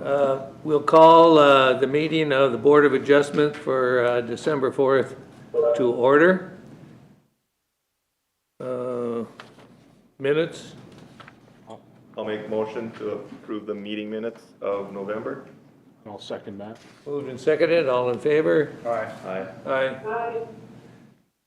We'll call the meeting of the Board of Adjustment for December 4th to order. Minutes? I'll make motion to approve the meeting minutes of November. I'll second that. Moved and seconded, all in favor? Aye. Aye.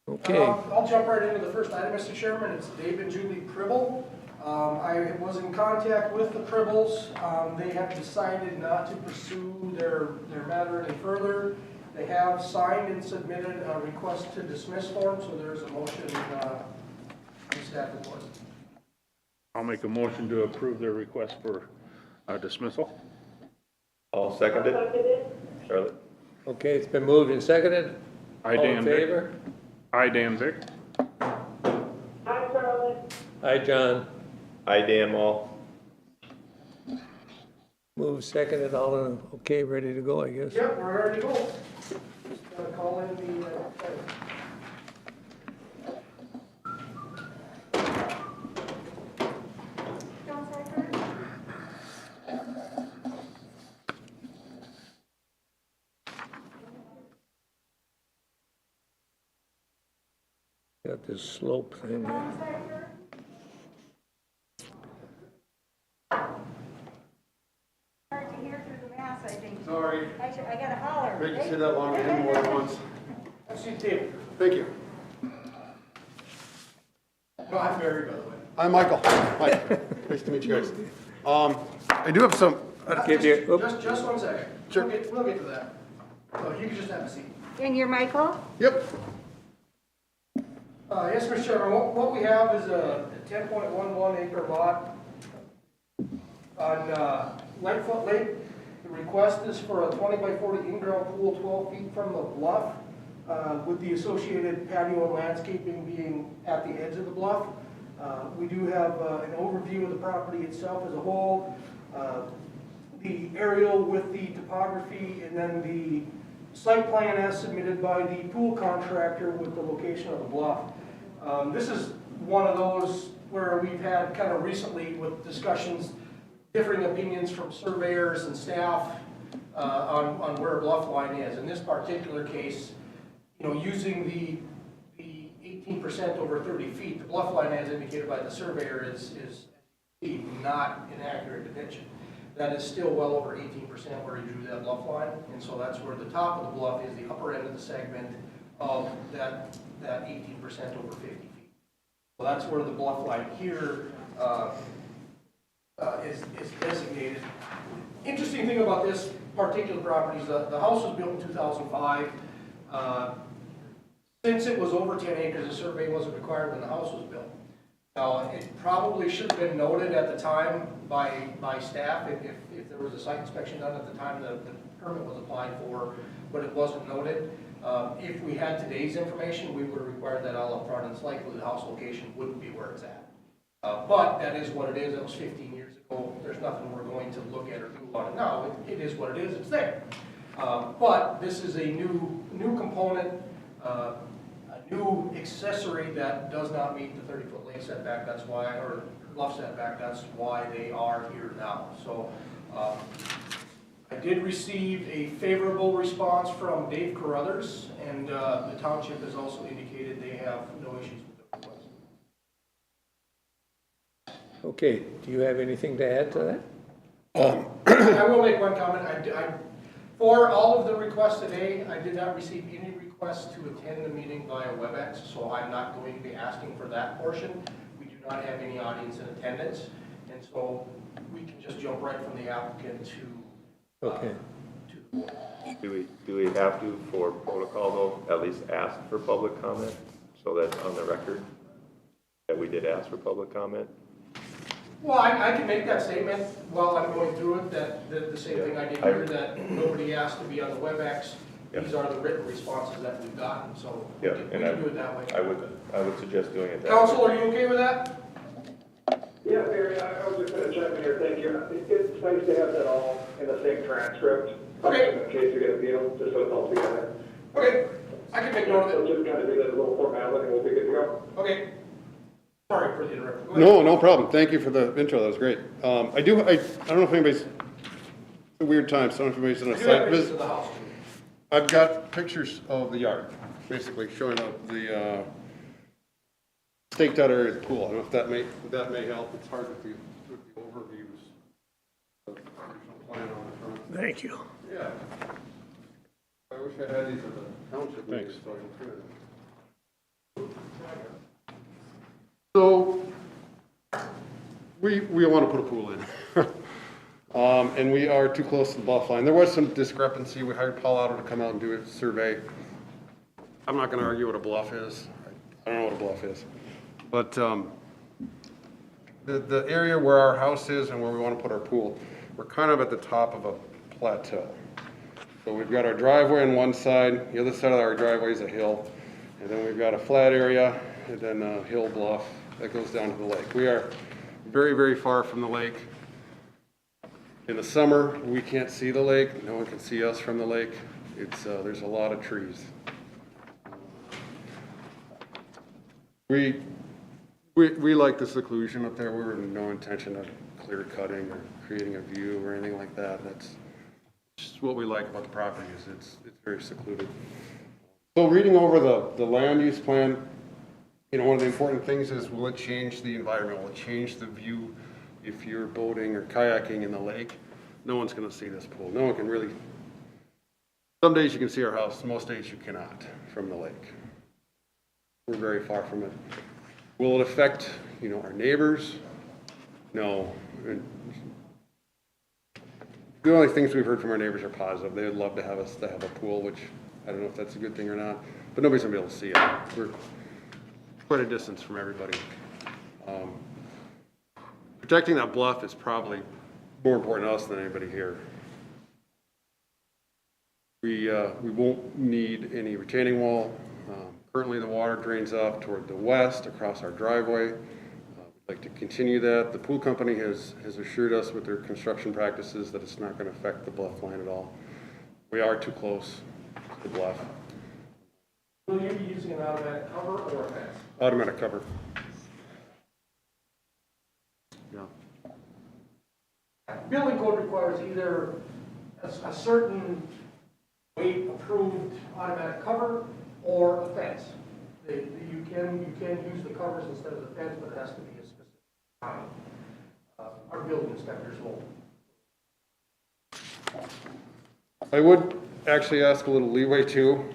Okay. I'll jump right into the first item, Mr. Chairman. It's Dave and Julie Pribble. I was in contact with the Pribbles. They have decided not to pursue their matter any further. They have signed and submitted a request to dismiss form, so there's a motion in staff report. I'll make a motion to approve their request for dismissal. I'll second it. Charlotte? Okay, it's been moved and seconded. Aye, All in Dan Vick. favor? Aye, Dan Vick. Hi, Charlotte. Aye, John. Aye, Dan Mall. Moved, seconded, all in, okay, ready to go, I guess. Yep, we're ready to go. Just gonna call in the, John Seifert. Got this slope thing. John Seifert. Hard to hear through the mask, I think. Sorry, I gotta holler. make you sit that long and more than once. let's see the tape. Thank you. No, I'm Barry, by the way. I'm Michael. Hi, nice to meet you guys. I do have some, Give you, oop. Just one second. Sure. We'll get to that. So you can just have a seat. And you're Michael? yep, Yes, Mr. Chairman, what we have is a 10.11 acre lot on Lightfoot Lake. The request is for a 20 by 40 in-ground pool 12 feet from the bluff, with the associated patio and landscaping being at the edge of the bluff. We do have an overview of the property itself as a whole, the aerial with the topography, and then the site plan as submitted by the pool contractor with the location of the bluff. This is one of those where we've had kind of recently with discussions, differing opinions from surveyors and staff on where a bluff line is. In this particular case, you know, using the 18% over 30 feet, the bluff line as indicated by the surveyor is not an accurate depiction. That is still well over 18% where he drew that bluff line, and so that's where the top of the bluff is the upper end of the segment of that 18% over 50 feet. So that's where the bluff line here is designated. Interesting thing about this particular property is the house was built in 2005. Since it was over 10 acres, a survey wasn't required when the house was built. Now, it probably should have been noted at the time by staff if there was a site inspection done at the time the permit was applied for, but it wasn't noted. If we had today's information, we would have required that all up front, and it's likely the house location wouldn't be where it's at. But that is what it is. That was 15 years ago. There's nothing we're going to look at or do on it now. It is what it is. It's there. But this is a new component, a new accessory that does not meet the 30-foot lake setback. That's why, or bluff setback. That's why they are here now. So I did receive a favorable response from Dave Carruthers, and the township has also indicated they have no issues with the request. Okay, do you have anything to add to that? I will make one comment. For all of the requests today, I did not receive any requests to attend the meeting via WebEx, so I'm not going to be asking for that portion. We do not have any audience in attendance, and so we can just jump right from the applicant to Okay. to the board. Do we have to, for protocol though, at least ask for public comment? So that's on the record that we did ask for public comment? Well, I can make that statement while I'm going through it, that the same thing I did here, that nobody asked to be on the WebEx. These are the written responses that we've gotten, so we Yeah, can and do it that way. I would suggest doing it that way. Council, are you okay with that? Yeah, Barry, I was just gonna chime in here, thank you. It's nice to have that all in the same transcript. Okay. In case you get a deal, just so it's all together. Okay, I can make note of So it. just kind of do that little formality and we'll be good to go. Okay. Sorry for the interruption. Go ahead. no problem. Thank you for the intro, that was great. I don't know if anybody's a weird time, some information on I a do have site pictures visit. of the house. I've got pictures of the yard, basically showing up the staked out area of the pool. I don't know if that may help. It's hard with the overviews. of the original plan on the front. Thank you. Yeah. I wish I had these at the township. meeting, Thanks. so I can print it. So, we want to put a pool in. And we are too close to the bluff line. There was some discrepancy. We hired Paul Otto to come out and do a survey. I'm not gonna argue what a bluff is. I don't know what a bluff is. But, the area where our house is and where we want to put our pool, we're kind of at the top of a plateau. So we've got our driveway on one side, the other side of our driveway is a hill, and then we've got a flat area, and then a hill bluff that goes down to the lake. We are very, very far from the lake. In the summer, we can't see the lake, no one can see us from the lake. It's, there's a lot of trees. We like the seclusion up there. We were no intention of clear cutting or creating a view or anything like that. That's just what we like about the property is it's very secluded. So reading over the land use plan, you know, one of the important things is, will it change the environment? Will it change the view if you're boating or kayaking in the lake? No one's gonna see this pool. No one can really, some days you can see our house, most days you cannot from the lake. We're very far from it. Will it affect, you know, our neighbors? No. The only things we've heard from our neighbors are positive. They would love to have us to have a pool, which I don't know if that's a good thing or not, but nobody's gonna be able to see it. We're quite a distance from everybody. Protecting that bluff is probably more important to us than anybody here. We won't need any retaining wall. Currently, the water drains off toward the west across our driveway. We'd like to continue that. The pool company has assured us with their construction practices that it's not going to affect the bluff line at all. We are too close to the bluff. Will you be using an automatic cover or a fence? Automatic cover. Yeah. Building code requires either a certain weight approved automatic cover or a fence. You can use the covers instead of the fence, but it has to be a specific time. Our building inspectors will. I would actually ask a little leeway too.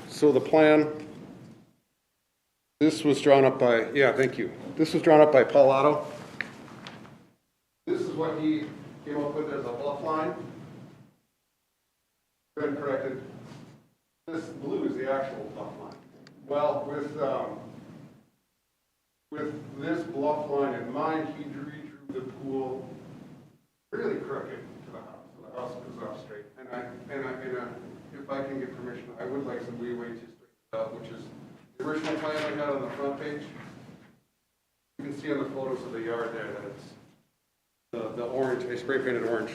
So the plan, this was drawn up by, yeah, thank you. This was drawn up by Paul Otto. This is what he came up with as a bluff line. Been corrected. This blue is the actual bluff line. Well, with this bluff line in mind, he redrew the pool really crooked to the house. So the house goes off straight. And if I can get permission, I would like some leeway to straighten it out, which is the original plan I had on the front page. You can see on the photos of the yard there that it's the orange, I spray painted orange.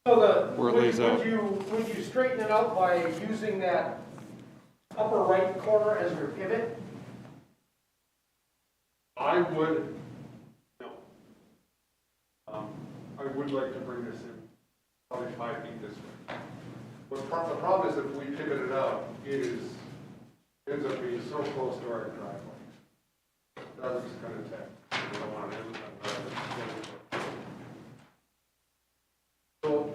So Where it lays out. would you straighten it out by using that upper right corner as your pivot? I would, no. I would like to bring this in probably 5 feet this way. The problem is if we pivot it out, it ends up being so close to our driveway. That looks kind of tight. We don't want to end up so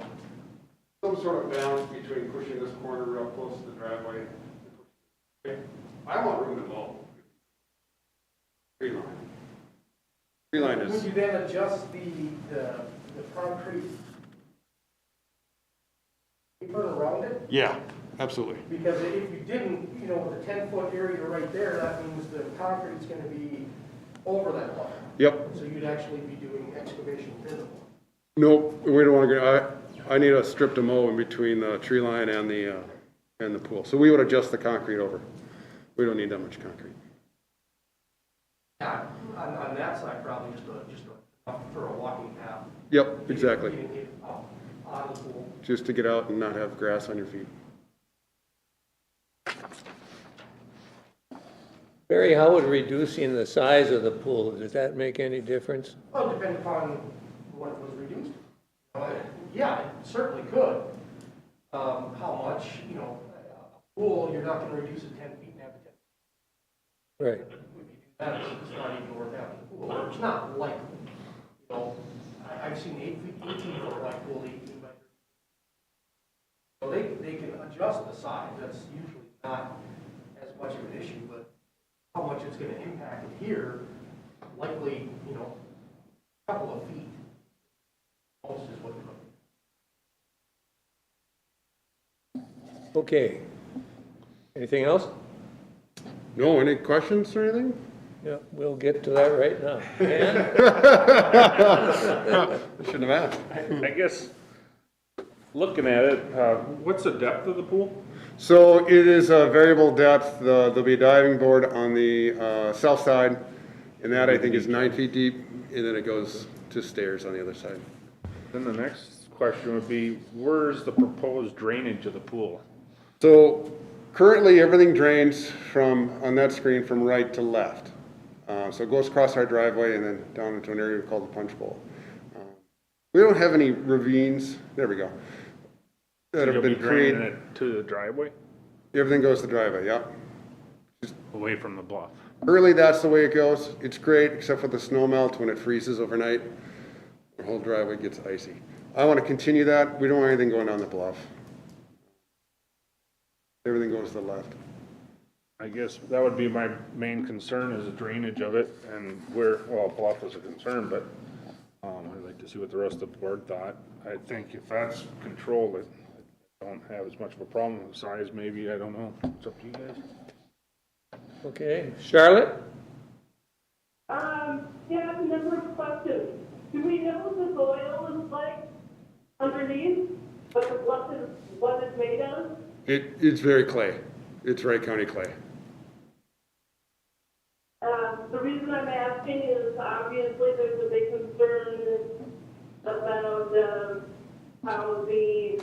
some sort of balance between pushing this corner real close to the driveway. I want room to mow. Tree line. Tree line is. Would you then adjust the concrete paper around it? Yeah, absolutely. Because if you didn't, you know, with a 10-foot area right there, that means the concrete's going to be over that line. Yep. So you'd actually be doing excavation visible. Nope, we don't want to go, I need a strip to mow in between the tree line and the pool. So we would adjust the concrete over. We don't need that much concrete. Yeah, on that side, probably just for a walking path. Yep, exactly. You can get out of the pool. Just to get out and not have grass on your feet. Barry, how would reducing the size of the pool, does that make any difference? Well, depending upon what was reduced. Yeah, it certainly could. How much, a pool, you're not gonna reduce it 10 feet and have it 10. Right. If you do that, it's not even worth having a pool, or it's not likely. I've seen 18-foot wide pool, 18 by 30. So they can adjust the size, that's usually not as much of an issue, but how much it's gonna impact it here, likely, a couple of feet. Most is what you're looking at. Okay. Anything else? No, any questions or anything? Yeah, we'll get to that right now. I shouldn't have asked. I guess, looking at it, what's the depth of the pool? So it is a variable depth. There'll be a diving board on the south side, and that I think is 9 feet deep, and then it goes to stairs on the other side. Then the next question would be, where's the proposed drainage of the pool? So currently, everything drains on that screen, from right to left. So it goes across our driveway and then down into an area called the punch bowl. We don't have any ravines, there we go, that have You'll been be draining created. it to the driveway, Everything goes to the driveway, yeah. away from the bluff? Currently, that's the way it goes. It's great, except for the snow melt when it freezes overnight. The whole driveway gets icy. I want to continue that. We don't want anything going down the bluff. Everything goes to the left. I guess that would be my main concern, is the drainage of it, and bluff is a concern, but I'd like to see what the rest of the board thought. I think if that's controlled, I don't have as much of a problem with size, maybe, I don't know. It's up to you guys. Okay, Charlotte? Yeah, a number of questions. Do we know what the soil is like underneath? What the bluff is, what it's made of? It's very clay. It's Wright County clay. The reason I'm asking is obviously there's a big concern about how the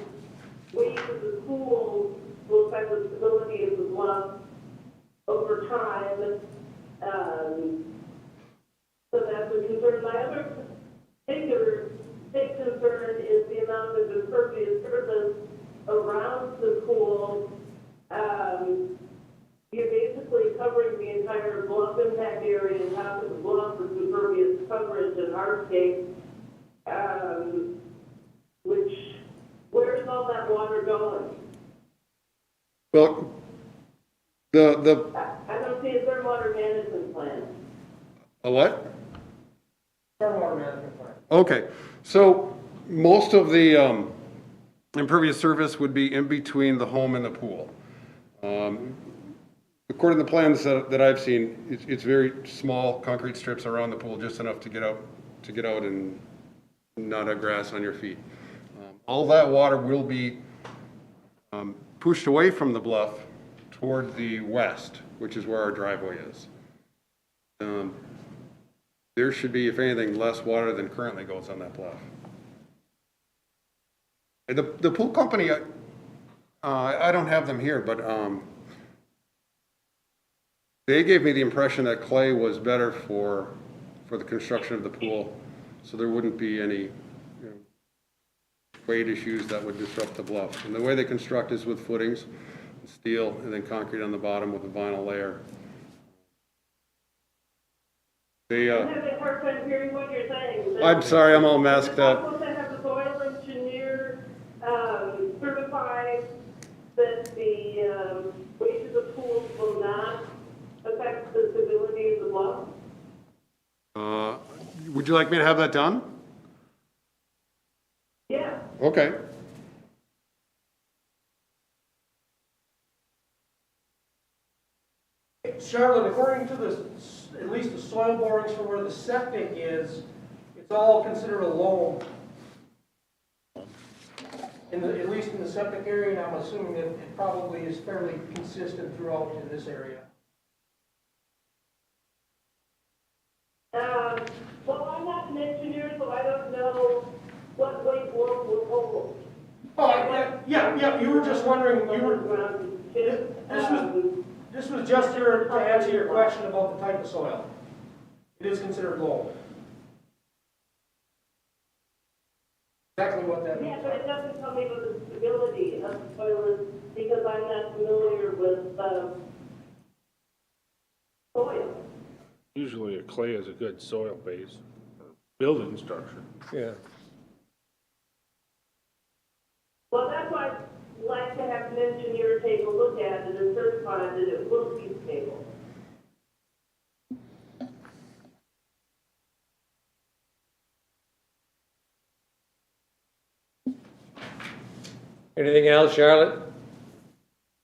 weight of the pool will affect the stability of the bluff over time. So that's a concern. My other big concern is the amount of impervious surface around the pool. You're basically covering the entire bluff impact area and half of the bluff with impervious coverage and hardscape. Where's all that water going? Well, I don't see a stormwater management plan. a what? Stormwater management plan. Okay, so most of the impervious surface would be in between the home and the pool. According to the plans that I've seen, it's very small concrete strips around the pool, just enough to get out and not have grass on your feet. All that water will be pushed away from the bluff toward the west, which is where our driveway is. There should be, if anything, less water than currently goes on that bluff. And the pool company, I don't have them here, but they gave me the impression that clay was better for the construction of the pool, so there wouldn't be any weight issues that would disrupt the bluff. And the way they construct is with footings, steel, and then concrete on the bottom with a vinyl layer. I'm having a hard time hearing what you're saying. I'm sorry, I'm all masked Is it up. possible to have the soil engineer certify that the weight of the pool will not affect the stability of the bluff? Would you like me to have that done? Yeah. Okay. Charlotte, according to at least the soil borings for where the septic is, it's all considered a loam. At least in the septic area, and I'm assuming that it probably is fairly consistent throughout in this area. Well, I'm not an engineer, so I don't know what weight loam will hold. Oh, yeah, you were just wondering, this was just here to answer your question about the type of soil. It is considered loam. exactly what that Yeah, means. but it doesn't tell me what the stability of the soil is because I'm not familiar with, soil. Usually a clay is a good soil base for building structure. Yeah. Well, that's why I'd like to have an engineer take a look at it and certify that it will be stable. Anything else, Charlotte?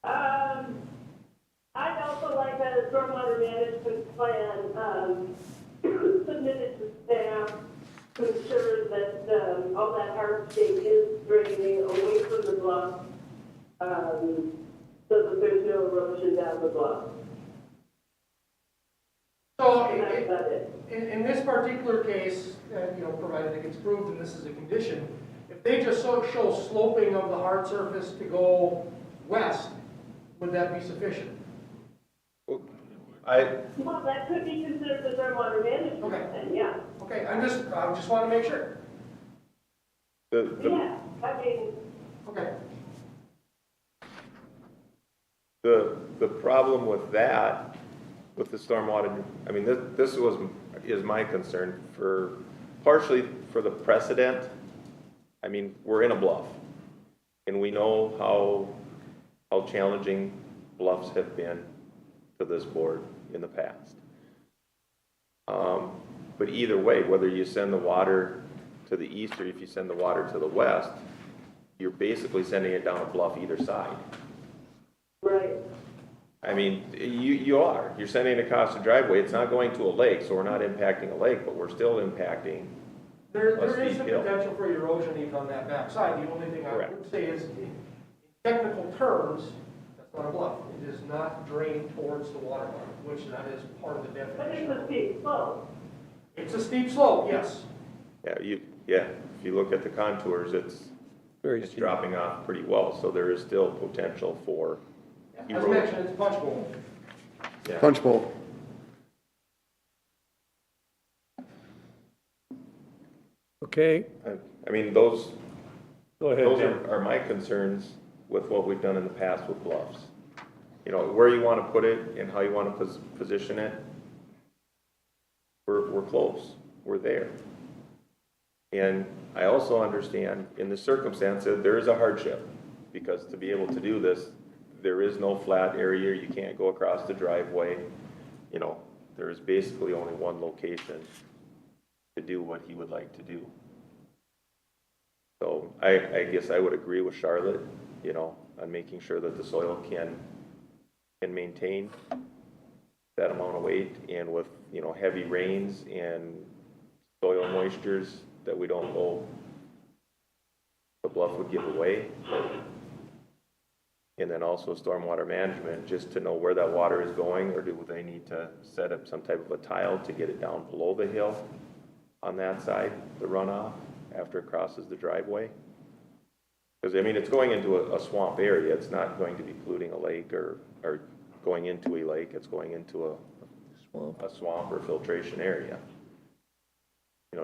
I'd also like a stormwater management plan, submitted to staff to ensure that, all that hardscape is draining away from the bluff, so that there's no erosion down the bluff. So And that's about it. in this particular case, provided it gets proved and this is a condition, if they just show sloping of the hard surface to go west, would that be sufficient? Well, that could be considered the stormwater management Okay. plan, yeah. Okay, I just want to make sure. Yeah, I mean, Okay. The problem with that, with the stormwater, I mean, this is my concern partially for the precedent. I mean, we're in a bluff, and we know how challenging bluffs have been to this board in the past. But either way, whether you send the water to the east or if you send the water to the west, you're basically sending it down a bluff either side. right. I mean, you're sending it across the driveway, it's not going to a lake, so we're not impacting a lake, but we're still impacting. There A is steep the hill. potential for erosion even on that back side. The only thing I Correct. would say is, in technical terms, that's not a bluff. It does not drain towards the water line, which that is part of the But it's definition. a steep slope. It's a steep slope, yes. If you look at the contours, it's Very it's steep. dropping off pretty well, so there is still potential for As erosion. mentioned, it's punch bowl. Yeah. Punch bowl. Okay, I mean, those go ahead, Those Dan. are my concerns with what we've done in the past with bluffs. Where you want to put it and how you want to position it, we're close, we're there. And I also understand in the circumstance that there is a hardship, because to be able to do this, there is no flat area, you can't go across the driveway. There is basically only one location to do what he would like to do. So I guess I would agree with Charlotte, on making sure that the soil can maintain that amount of weight, and with, heavy rains and soil moistures that we don't know the bluff would give away. And then also stormwater management, just to know where that water is going, or do they need to set up some type of a tile to get it down below the hill on that side, the runoff, after it crosses the driveway? Because, it's going into a swamp area. It's not going to be polluting a lake or going into a lake. It's going into a swamp or filtration area.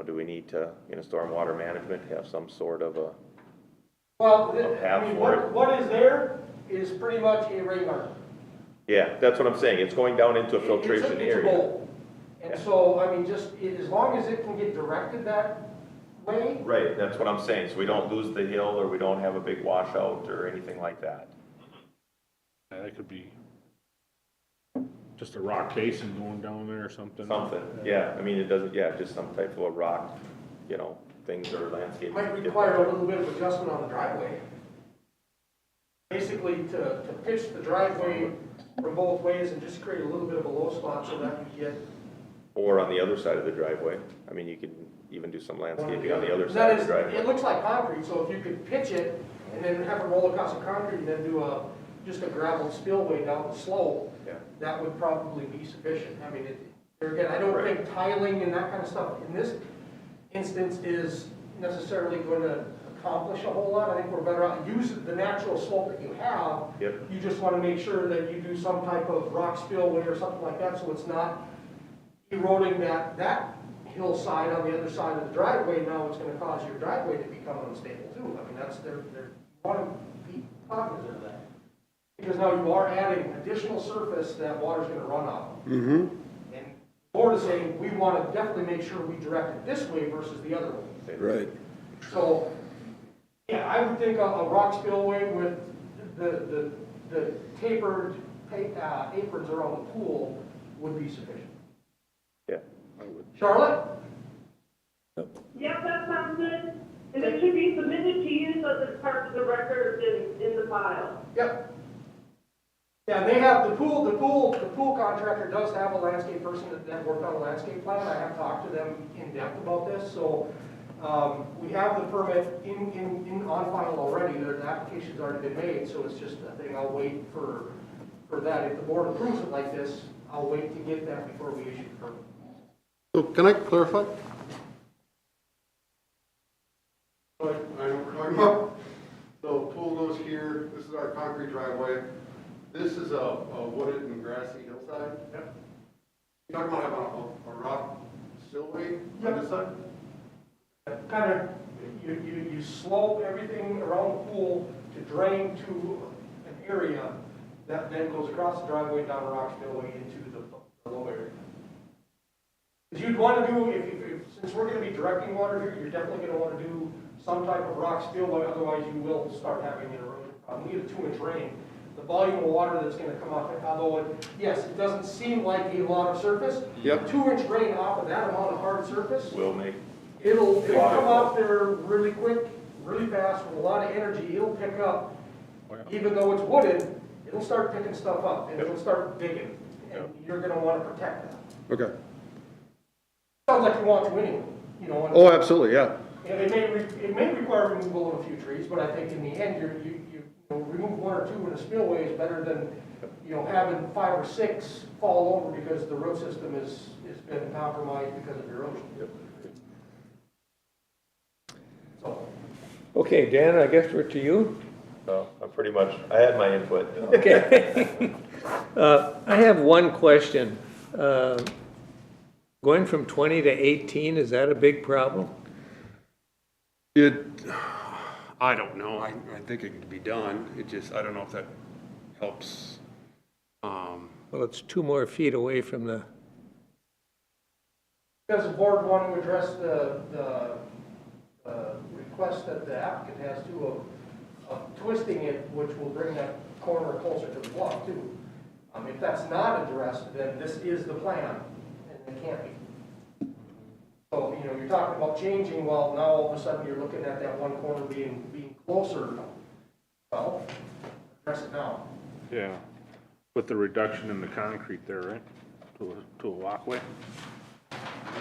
Do we need to, in a stormwater management, have some sort of a, Well, A path for it. what is there is pretty much a rain garden. yeah, that's what I'm saying. It's going down into a It's filtration it's a area. bowl. And so, as long as it can get directed that way, Right, that's what I'm saying. So we don't lose the hill, or we don't have a big washout or anything like that. Yeah, that could be just a rock basin going down there or something. Something, yeah. It doesn't, just some type of a rock, things or it landscape. might require a little bit of adjustment on the driveway. Basically, to pitch the driveway from both ways and just create a little bit of a low spot so that you get. Or on the other side of the driveway. You could even do some landscaping on the other That side of the is, driveway. it looks like concrete, so if you could pitch it and then have it roll across the concrete and then do just a gravel spillway down the slope, Yeah. that would probably be sufficient. There again, I don't Right. think tiling and that kind of stuff in this instance is necessarily going to accomplish a whole lot. I think we're better out using the natural slope that you have. Yep. You just want to make sure that you do some type of rock spillway or something like that, so it's not eroding that hillside on the other side of the driveway, now it's gonna cause your driveway to become unstable too. I mean, that's, they're want to be cognizant of that. Because now you are adding additional surface that water's gonna run off. Mm-hmm. And the board is saying, we want to definitely make sure we direct it this way versus the other way. Right. So, yeah, I would think a rock spillway with the tapered aprons around the pool would be sufficient. Yeah. Charlotte? Yep, that sounds good. And it should be submitted to you so that it's part of the record in the file. Yep. Yeah, they have the pool contractor does have a landscape person that worked on a landscape plan. I have talked to them in depth about this, so we have the permit on file already. The application's already been made, so it's just a thing. I'll wait for that. If the board approves it like this, I'll wait to get that before we issue the permit. So can I clarify? I know what we're talking about. So pool goes here, this is our concrete driveway. This is a wooded and grassy hillside. Yep. You're talking about having a rock spillway on this side? Kind of, you slope everything around the pool to drain to an area that then goes across the driveway down a rock spillway into the low area. Because you'd want to do, since we're going to be directing water here, you're definitely going to want to do some type of rock spillway, otherwise you will start having an erosion problem. We get a 2-inch rain. The volume of water that's going to come off it, although yes, it doesn't seem like a lot of surface. Yep. 2-inch rain off of that amount of hard surface, Will make, it'll come off there really quick, really fast, with a lot of energy. It'll pick up, even though it's wooded, it'll start picking stuff up, and it'll start digging, and you're going to want to protect that. Okay. Sounds like you want to anyway, you know. Oh, absolutely, yeah. And it may require removal of a few trees, but I think in the end, you remove 1 or 2 in a spillway is better than, having 5 or 6 fall over because the root system has been compromised because of erosion. So, Okay, Dan, I guess we're to you. I'm pretty much, I had my input. Okay. I have one question. Going from 20 to 18, is that a big problem? I don't know. I think it can be done. It just, I don't know if that helps. Well, it's 2 more feet away from the, does the board want to address the request that the applicant has to of twisting it, which will bring that corner closer to the bluff too? If that's not addressed, then this is the plan, and it can't be. So, you're talking about changing, well, now all of a sudden you're looking at that one corner being closer. Well, address it now. Yeah, with the reduction in the concrete there, right, to a walkway?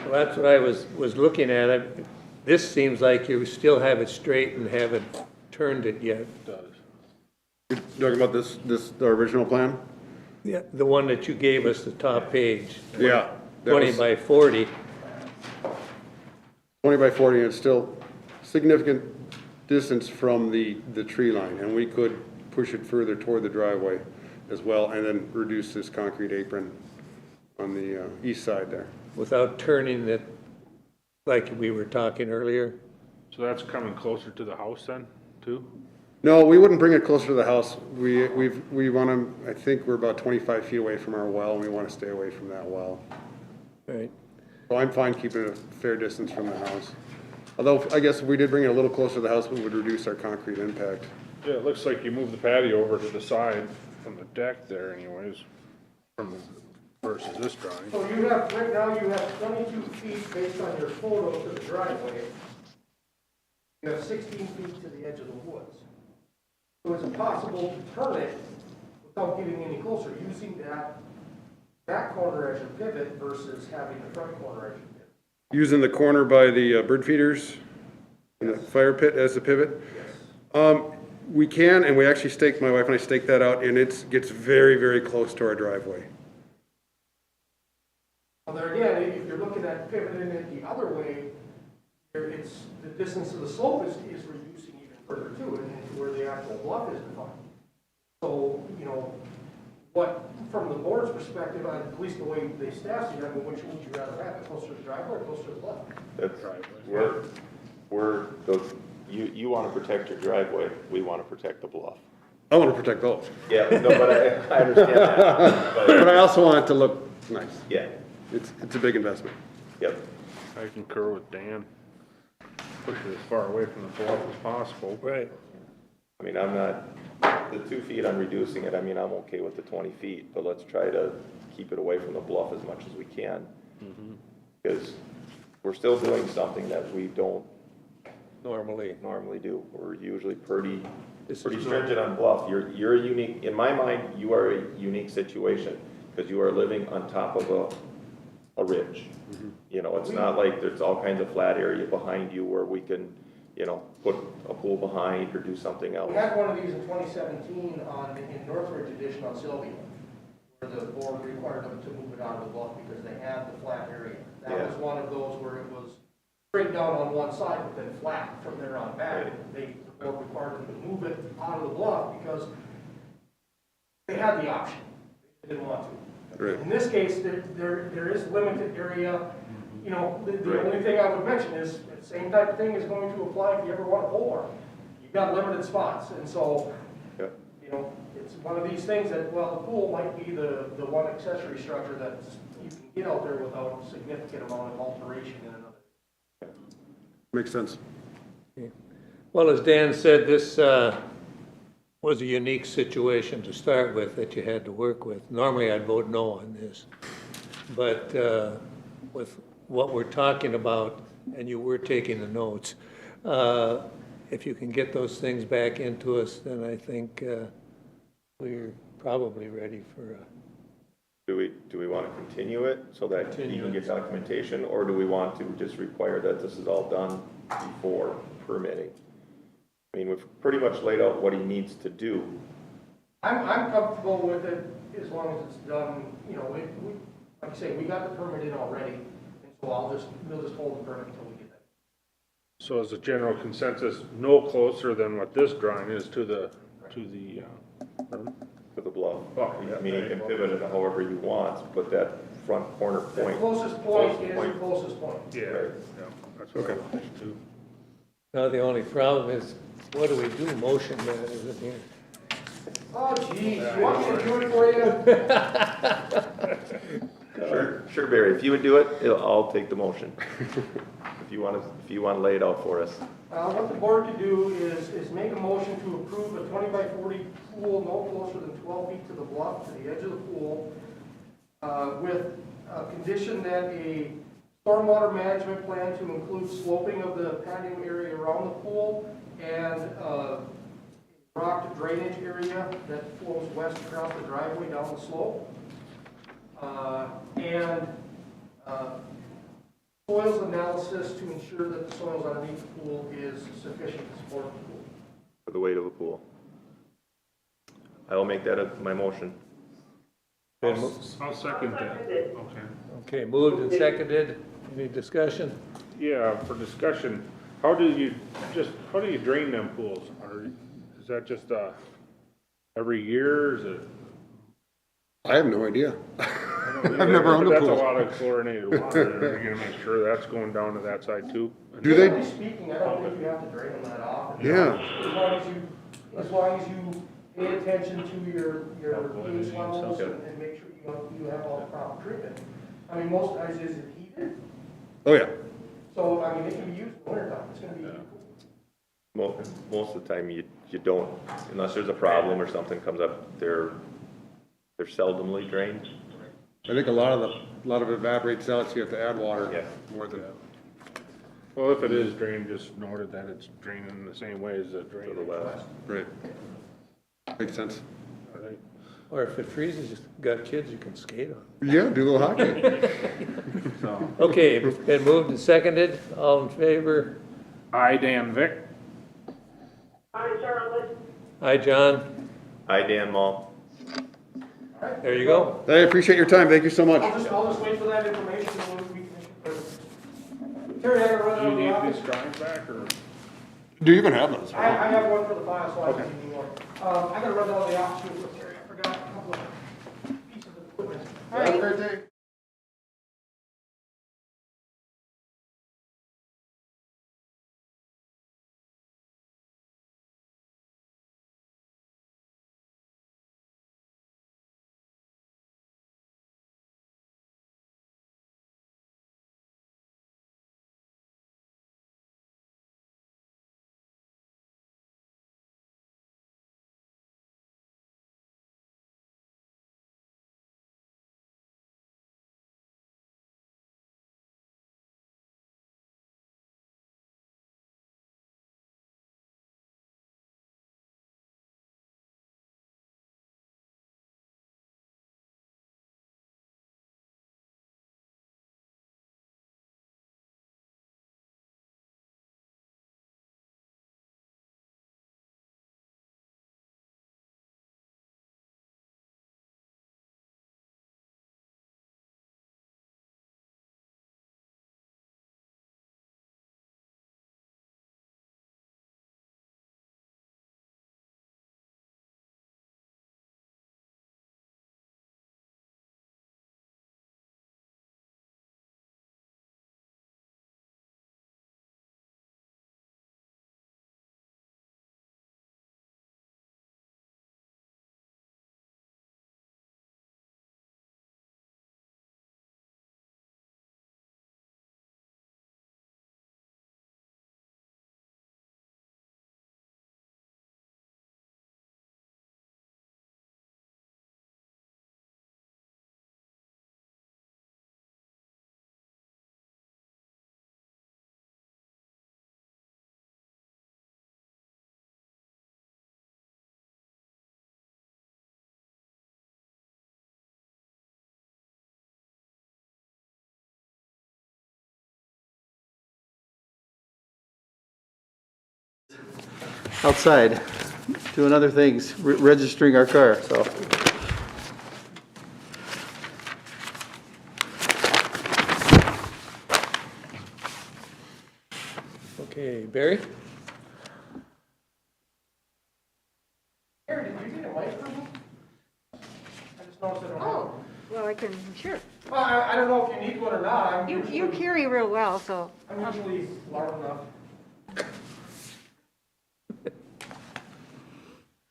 well, that's what I was looking at. This seems like you still have it straight and haven't turned it yet. It does. You're talking about the original plan? Yeah, the one that you gave us, the top page. Yeah. 20 by 40. 20 by 40, and it's still significant distance from the tree line, and we could push it further toward the driveway as well, and then reduce this concrete apron on the east side there. Without turning it like we were talking earlier. So that's coming closer to the house then, too? No, we wouldn't bring it closer to the house. We want to, I think we're about 25 feet away from our well, and we want to stay away from that well. Right. So I'm fine keeping a fair distance from the house. Although, I guess if we did bring it a little closer to the house, we would reduce our concrete impact. Yeah, it looks like you moved the patio over to the side from the deck there anyways, versus this drawing. So you have, right now you have 22 feet based on your photo to the driveway. You have 16 feet to the edge of the woods. So is it possible to turn it without getting any closer, using that corner as your pivot versus having the front corner as your pivot? Using the corner by the bird feeders and the fire pit as the pivot? Yes. We can, and we actually staked, my wife and I staked that out, and it gets very, very close to our driveway. Well, there again, if you're looking at pivoting it the other way, it's, the distance of the slope is reducing even further too, and into where the actual bluff is defined. So, what, from the board's perspective, at least the way they staff it, I mean, which would you rather have, it closer to the driveway or closer to the bluff? That's, you wanna protect your driveway, we wanna protect the bluff. I want to protect both, Yeah, no, but I understand that, but but, I also want it to look nice. yeah, It's a big investment. yep. I concur with Dan. Push it as far away from the bluff as possible. Right. I mean, I'm not, the 2 feet, I'm reducing it, I mean, I'm okay with the 20 feet, but let's try to keep it away from the bluff as much as we can. Because we're still doing something that we don't normally do. We're usually pretty stringent on bluff. You're a unique, in my mind, you are a unique situation, because you are living on top of a ridge. You know, it's not like there's all kinds of flat area behind you where we can, you know, put a pool behind or do something else. We had one of these in 2017 in Northridge Edition on Sylvia, where the board required them to move it out of the bluff because they had the flat area. That Yeah. was one of those where it was straight down on one side, but then flat from there on back. Right. The board required them to move it out of the bluff because they had the option. They didn't want to. Right. In this case, there is limited area. You know, the only thing I would mention is, the same type of thing is going to apply if you ever want a pole barn. You've got limited spots, and so, Yeah. you know, it's one of these things that, well, the pool might be the one accessory structure that you can get out there without a significant amount of alteration in another. Makes sense. Well, as Dan said, this was a unique situation to start with that you had to work with. Normally, I'd vote no on this. But with what we're talking about, and you were taking the notes, if you can get those things back into us, then I think we're probably ready for Do we want to continue it so that you Continue can it. get documentation, or do we want to just require that this is all done before permitting? I mean, we've pretty much laid out what he needs to do. I'm comfortable with it as long as it's done, you know, like I say, we got the permit in already, and so we'll just hold the permit until we get that. So as a general consensus, no closer than what this drawing is to the To the bluff. Oh, yeah. I mean, you can pivot it however you want, but that front corner The point. closest point is the closest point. yeah, Right. yeah, that's what I wanted to. Now, the only problem is, what do we do motion that isn't here? Oh, geez, you want me to do it for you? Sure, Barry, if you would do it, I'll take the motion. If you want to lay it out for us. What the board could do is make a motion to approve a 20 by 40 pool no closer than 12 feet to the bluff, to the edge of the pool, with a condition that a stormwater management plan to include sloping of the patio area around the pool and rock drainage area that flows west across the driveway down the slope. And soils analysis to ensure that the soils underneath the pool is sufficient to support the pool. For the weight of a pool. I will make that my motion. I'll second that. Okay. Okay, moved and seconded. Any discussion? Yeah, for discussion, how do you drain them pools? Is that just every year, is it? I have no idea. I've never owned a That's a pool. lot of chlorinated water, and you're gonna make sure that's going down to that side too? Do they? Generally speaking, I don't think you have to drain them that often. Yeah. As long as you pay attention to your pH levels Yeah. and make sure you have all the proper treatment. I mean, most guys, is it heated? Oh, yeah. So, I mean, it can be used in the wintertime, it's gonna be cool. Most of the time you don't, unless there's a problem or something comes up, they're seldomly drained. I think a lot of it evaporates out, so you have to add water. Yeah. More than, Well, if it is drained, just noted that it's draining the same way as the drain. To the west. right. Makes sense. All right. Or if it freezes, you got kids you can skate on. Yeah, do a little hockey. Okay, it's been moved and seconded. All in favor? I, Dan Vick. Hi, Charlotte. Aye, John. Hi, Dan Mall. There you go. I appreciate your time. Thank you so much. I'll just wait for that information and we can issue it. Terry, I gotta run Do out you of the need office. these drawings back, or? Do you even have those? I have one for the file, so I don't need any more. I gotta run out of the office real quick, Terry, I forgot a couple of All Have a right. great day. outside doing other things, registering our car, so. Okay, Barry? Harry, did you get a mic for me? I just noticed I don't have Oh, one. well, I can, sure. Well, I don't know if you need one or not. You carry real well, so. I'm usually loud enough.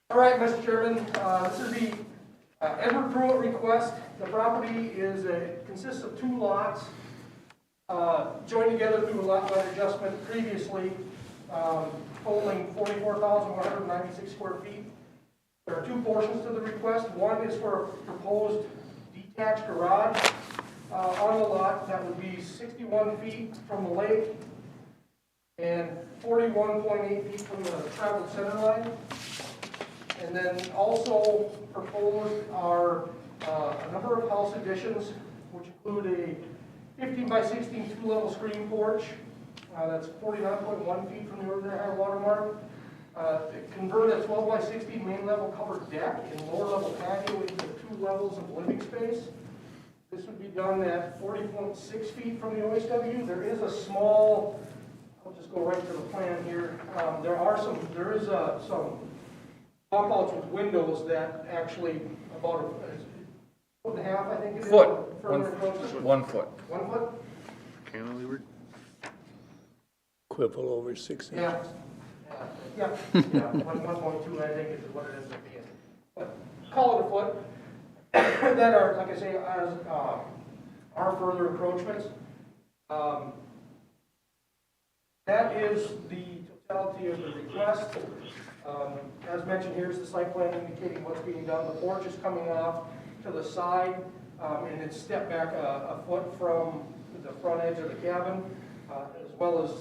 All right, Mr. Chairman, this is the Edward Pruitt request. The property consists of 2 lots, joined together through a lot line adjustment previously, totaling 44,196 square feet. There are 2 portions to the request. One is for a proposed detached garage on the lot that would be 61 feet from the lake and 41.8 feet from the traveled center line. And then also proposed are a number of house additions, which include a 15 by 16 2-level screen porch that's 49.1 feet from the ordinary high water mark. Convert a 12 by 16 main level covered deck and lower level patio into 2 levels of living space. This would be done at 40.6 feet from the OSW. There is a small, I'll just go right to the plan here. There is some bump outs with windows that actually about a foot and a half, I think it is. Foot. Further approaches. 1 foot. 1 foot? Cantilevered? Quibble over 6 inches. Yeah. Yeah, 1.2, I think is what it ends up being. But call it a foot. That are, like I say, are further encroachments. That is the totality of the request. As mentioned, here's the site plan indicating what's being done. The porch is coming off to the side, and it's stepped back a foot from the front edge of the cabin, as well as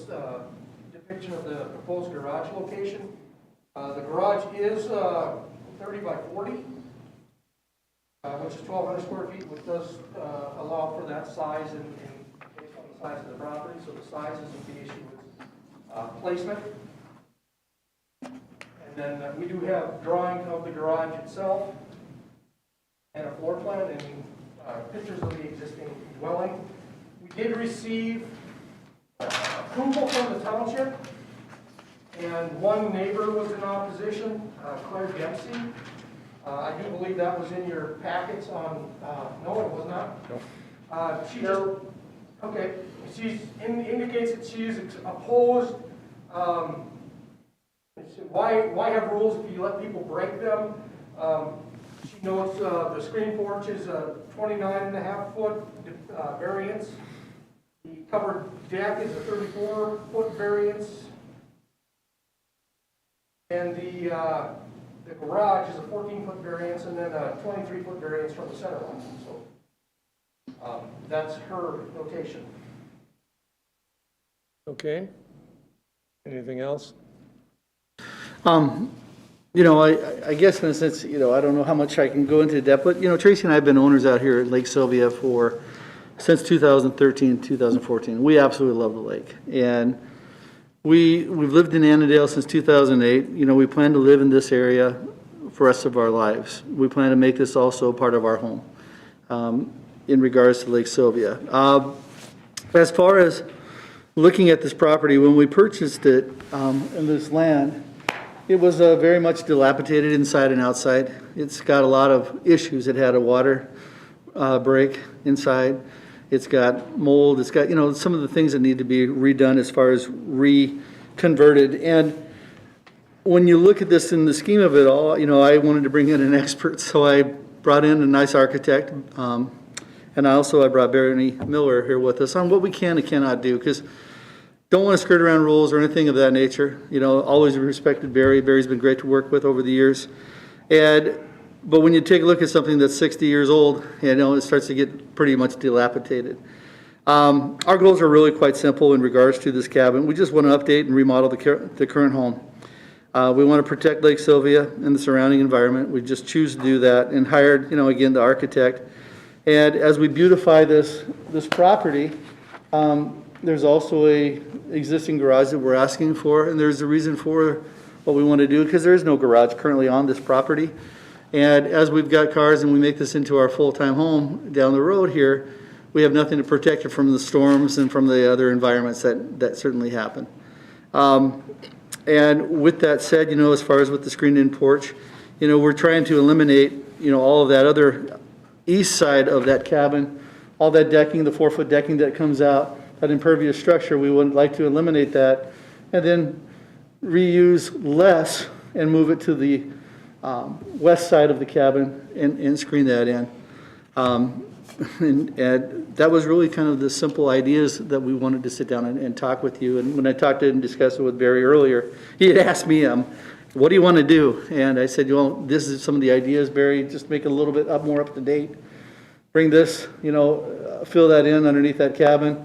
depiction of the proposed garage location. The garage is 30 by 40, which is 1,200 square feet, which does allow for that size and based on the size of the property. So the size isn't the issue with placement. And then we do have drawing of the garage itself and a floor plan and pictures of the existing dwelling. We did receive approval from the township, and one neighbor was in opposition, Claire Dempsey. I do believe that was in your packets on, no, it was not? She just, okay, indicates that she is opposed. Why have rules if you let people break them? She notes the screen porch is a 29.5-foot variance. The covered deck is a 34-foot variance. And the garage is a 14-foot variance and then a 23-foot variance from the center line. So that's her notation. Okay. Anything else? You know, I guess in a sense, you know, I don't know how much I can go into depth, but, you know, Tracy and I have been owners out here at Lake Sylvia since 2013, 2014. We absolutely love the lake. And we've lived in Annandale since 2008. You know, we plan to live in this area for the rest of our lives. We plan to make this also part of our home in regards to Lake Sylvia. As far as looking at this property, when we purchased it in this land, it was very much dilapidated inside and outside. It's got a lot of issues. It had a water break inside. It's got mold. It's got, you know, some of the things that need to be redone as far as reconverted. And when you look at this in the scheme of it all, you know, I wanted to bring in an expert, so I brought in a nice architect. And I brought Bernie Miller here with us on what we can and cannot do, because don't want to skirt around rules or anything of that nature. You know, always respected Barry. Barry's been great to work with over the years. But when you take a look at something that's 60 years old, you know, it starts to get pretty much dilapidated. Our goals are really quite simple in regards to this cabin. We just want to update and remodel the current home. We want to protect Lake Sylvia and the surrounding environment. We just choose to do that and hired, you know, again, the architect. And as we beautify this property, there's also a existing garage that we're asking for, and there's a reason for what we want to do, because there is no garage currently on this property. And as we've got cars and we make this into our full-time home down the road here, we have nothing to protect it from the storms and from the other environments that certainly happen. And with that said, you know, as far as with the screened-in porch, you know, we're trying to eliminate, you know, all of that other east side of that cabin, all that decking, the 4-foot decking that comes out, that impervious structure. We would like to eliminate that and then reuse less and move it to the west side of the cabin and screen that in. And that was really kind of the simple ideas that we wanted to sit down and talk with you. And when I talked to and discussed it with Barry earlier, he had asked me, what do you want to do? And I said, well, this is some of the ideas, Barry, just make it a little bit more up to date. Bring this, you know, fill that in underneath that cabin,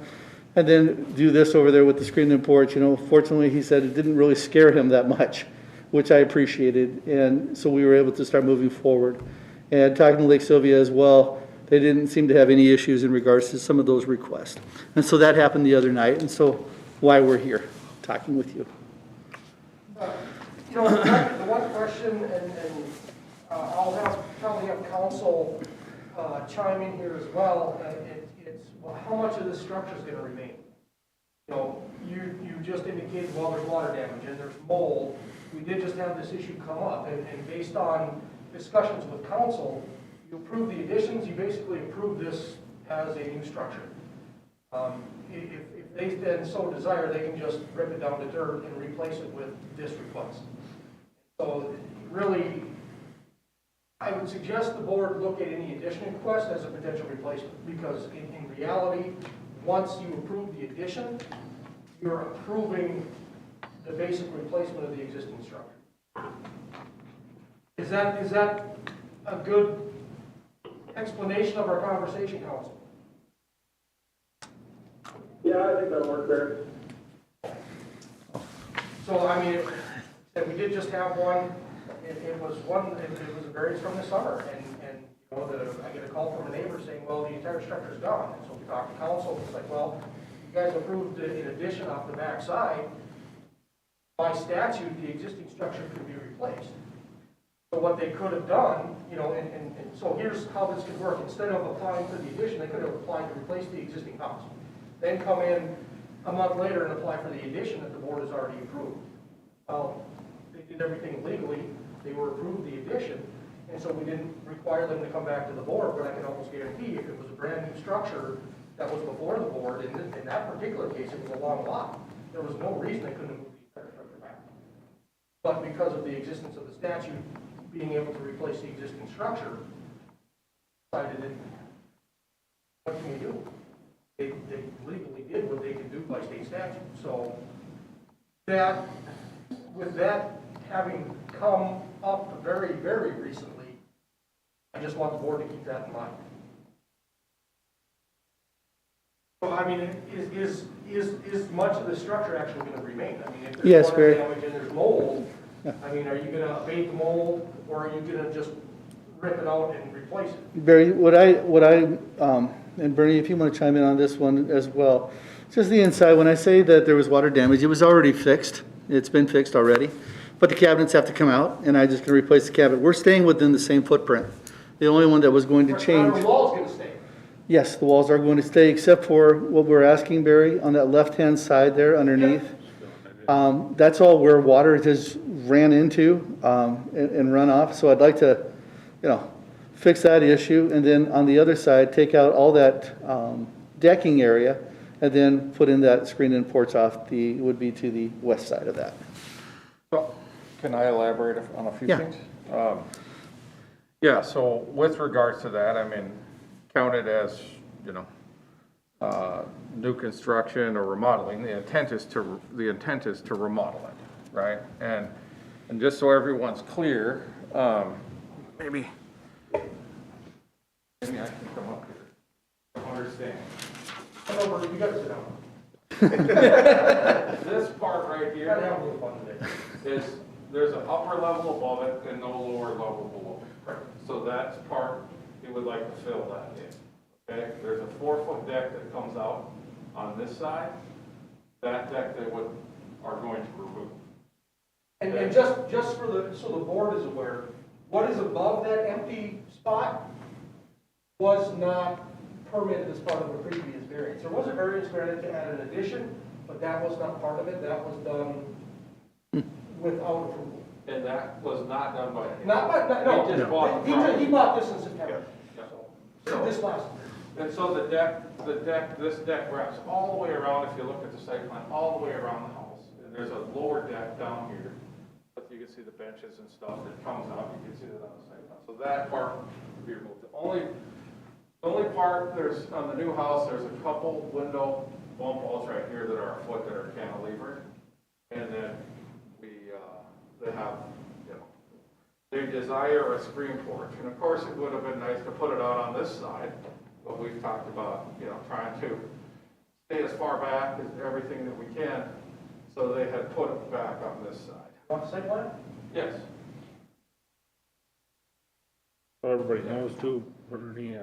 and then do this over there with the screened-in porch. You know, fortunately, he said it didn't really scare him that much, which I appreciated. And so we were able to start moving forward. And talking to Lake Sylvia as well, they didn't seem to have any issues in regards to some of those requests. And so that happened the other night, and so why we're here talking with you. You know, the one question, and I'll probably have council chime in here as well. It's well, how much of this structure is going to remain? You know, you just indicated, well, there's water damage and there's mold. We did just have this issue come up, and based on discussions with council, you approve the additions, you basically approve this as a new structure. If they then so desire, they can just rip it down to dirt and replace it with this request. So really, I would suggest the board look at any addition request as a potential replacement, because in reality, once you approve the addition, you're approving the basic replacement of the existing structure. Is that a good explanation of our conversation, council? Yeah, I think that'll work better. So, I mean, we did just have one. It was a variance from the summer, and you know, I get a call from a neighbor saying, well, the entire structure's gone. And so we talked to council. It's like, well, you guys approved an addition off the back side. By statute, the existing structure could be replaced. So what they could have done, you know, and so here's how this could work. Instead of applying for the addition, they could have applied to replace the existing house. Then come in a month later and apply for the addition that the board has already approved. Well, they did everything legally. They were approved the addition. And so we didn't require them to come back to the board, but I can almost guarantee if it was a brand new structure that was before the board, in that particular case, it was a long lot. There was no reason they couldn't have moved the entire structure back. But because of the existence of the statute being able to replace the existing structure, decided it, what can you do? They legally did what they could do by state statute. So that, with that having come up very, very recently, I just want the board to keep that in mind. So, I mean, is much of the structure actually going to remain? I mean, if there's Yes, water very. damage and there's mold, I mean, are you going to abate the mold, or are you going to just rip it out and replace it? Barry, and Bernie, if you want to chime in on this one as well, just the inside, when I say that there was water damage, it was already fixed. It's been fixed already. But the cabinets have to come out, and I'm just going to replace the cabinet. We're staying within the same footprint. The only one that was going to Are change. the walls going to stay? Yes, the walls are going to stay, except for what we're asking, Barry, on that left-hand side there underneath. That's all where water just ran into and run off. So I'd like to, fix that issue. And then on the other side, take out all that decking area and then put in that screen-in porch would be to the west side of that. Well, can I elaborate on a few Yeah. things? Yeah, so with regards to that, I mean, count it as, new construction or remodeling. The intent is to remodel it, right? And just so everyone's clear, maybe I can come up here. Understand. Come over, you got to sit down. This part right You got to here have a little fun today. there's an upper level above it and no lower level below it. Right. So that's part, you would like to fill that in. Okay, there's a 4-foot deck that comes out on this side. That deck are going to remove. And just so the board is aware, what is above that empty spot was not permitted as part of a previous variance. There was a variance granted to add an addition, but that was not part of it. That was done without approval. And that was not done by him. No. He just bought the He property. bought this in September. Yeah. So, this last. And so this deck wraps all the way around, if you look at the site plan, all the way around the house. And there's a lower deck down here, but you can see the benches and stuff that comes out, you can see that on the site plan. So that part will be removed. The only part, on the new house, there's a couple window bump walls right here that are a foot that are cantilevered. And then they have, they desire a screen porch. And of course, it would have been nice to put it out on this side, but we've talked about, trying to stay as far back as everything that we can. So they had put it back on this side. Want the site plan? Yes. So everybody knows too, Bernie,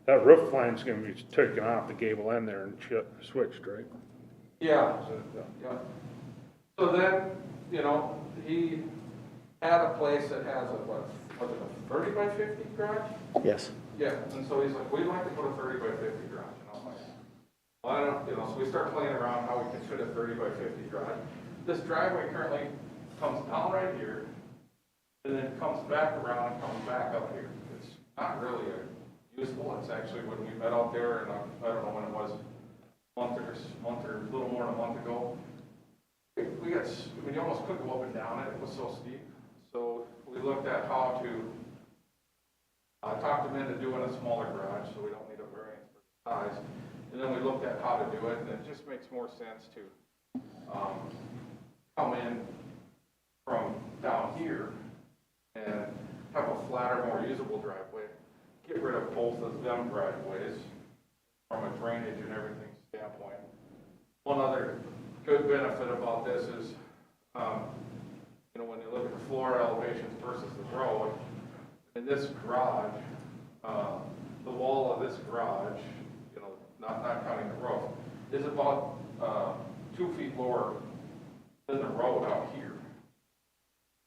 that roof line's gonna be taken off the gable end there and switched, right? Yeah. Yeah. So then, he had a place that has was it a 30 by 50 garage? Yes. Yeah, and so he's like, we'd like to put a 30 by 50 garage. And I'm like, well, I don't, so we start playing around how we can fit a 30 by 50 garage. This driveway currently comes down right here, and then comes back around and comes back up here. It's not really useful. It's actually, when we met out there, and I don't know when it was, a month or a little more than a month ago, you almost couldn't go up and down it. It was so steep. So we looked at how to, talk them into doing a smaller garage, so we don't need a variance for the size. And then we looked at how to do it, and it just makes more sense to come in from down here and have a flatter, more usable driveway. Get rid of both of them driveways from a drainage and everything standpoint. One other good benefit about this is, when you look at the floor elevations versus the road, in this garage, the wall of this garage, not counting the roof, is about 2 feet lower than the road out here.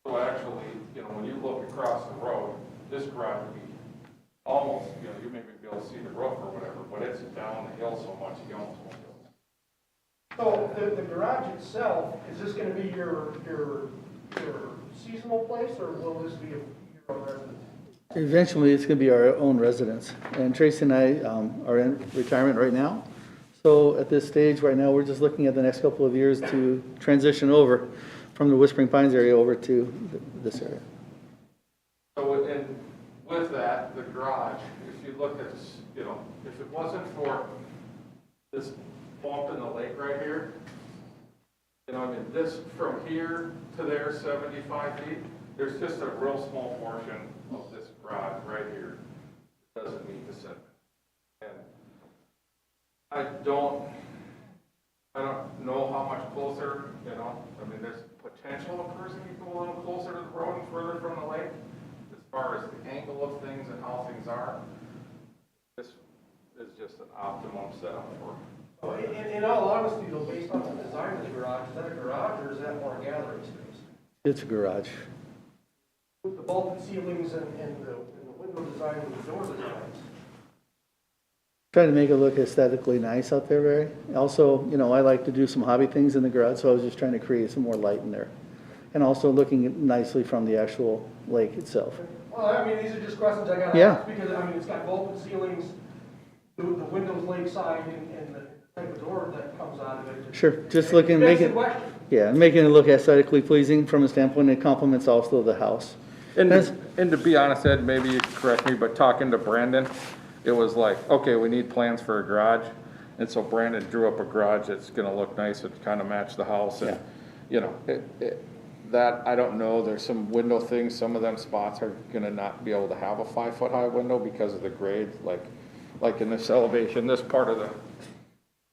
So actually, when you look across the road, this garage would be almost, you may be able to see the roof or whatever, but it's down the hill so much, you almost won't be able to. So the garage itself, is this going to be your seasonal place, or will this be a year-round residence? Eventually, it's gonna be our own residence. And Tracy and I are in retirement right now. So at this stage, right now, we're just looking at the next couple of years to transition over from the Whispering Pines area over to this area. So with that, the garage, if you look at, you know, if it wasn't for this bump in the lake right here, you know, I mean, this from here to there, 75 feet, there's just a real small portion of this garage right here that doesn't meet the setback. And I don't know how much closer, you know, I mean, there's potential a person could go a little closer to the road and further from the lake. As far as the angle of things and how things are, this is just an optimum setup for. In all honesty, though, based on the design of the garage, is that a garage or is that more gathering space? It's a garage. With the vaulted ceilings and the window design and the door designs. Trying to make it look aesthetically nice out there, Barry. Also, you know, I like to do some hobby things in the garage, so I was just trying to create some more light in there. And also looking nicely from the actual lake itself. Well, I mean, these are just questions I gotta Yeah. ask, because, I mean, it's got vaulted ceilings, the windows lakeside, and the type of door that comes out of it. Sure, just looking, That's make the it, question. yeah, making it look aesthetically pleasing from a standpoint, it complements also the house. And That's- to be honest, Ed, maybe you correct me, but talking to Brandon, it was like, okay, we need plans for a garage. And so Brandon drew up a garage that's gonna look nice and kind of match the house and, you know, that, I don't know, there's some window things, some of them spots are gonna not be able to have a 5-foot high window because of the grade, like in this elevation, this part of the,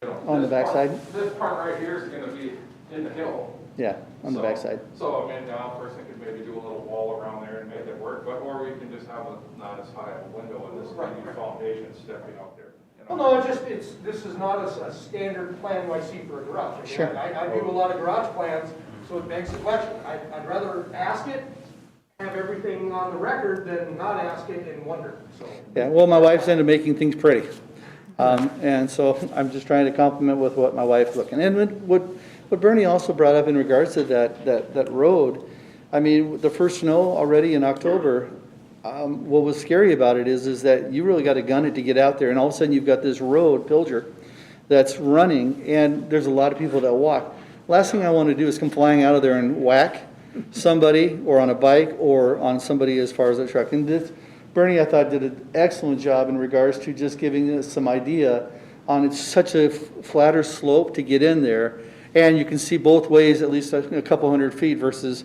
you know. On the this part- backside? This part right here is gonna be in the hill. Yeah, on the So- backside. So, I mean, now a person could maybe do a little wall around there and make it work, but, or we can just have not as high a window and this new foundation stepping up there. You know? Well, no, this is not a standard plan I see for a garage. I mean, Sure. I do a lot of garage plans, so it begs the question. I'd rather ask it, have everything on the record than not ask it and wonder, so. Yeah, well, my wife's into making things pretty. And so I'm just trying to compliment with what my wife's looking. And what Bernie also brought up in regards to that road, I mean, the first snow already in October, what was scary about it is that you really got to gun it to get out there, and all of a sudden you've got this road, Pilger, that's running, and there's a lot of people that walk. Last thing I want to do is come flying out of there and whack somebody, or on a bike, or on somebody as far as a truck. And this, Bernie, I thought, did an excellent job in regards to just giving us some idea on it's such a flatter slope to get in there, and you can see both ways at least a couple hundred feet versus,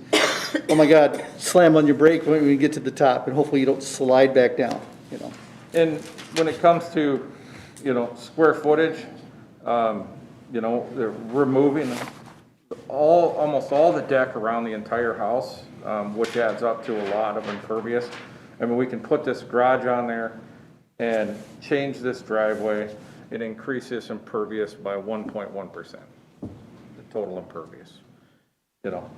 oh my God, slam on your brake when you get to the top, and hopefully you don't slide back down, you know. And when it comes to, you know, square footage, you know, they're removing almost all the deck around the entire house, which adds up to a lot of impervious. I mean, we can put this garage on there and change this driveway and increase this impervious by 1.1%, the total impervious. You know,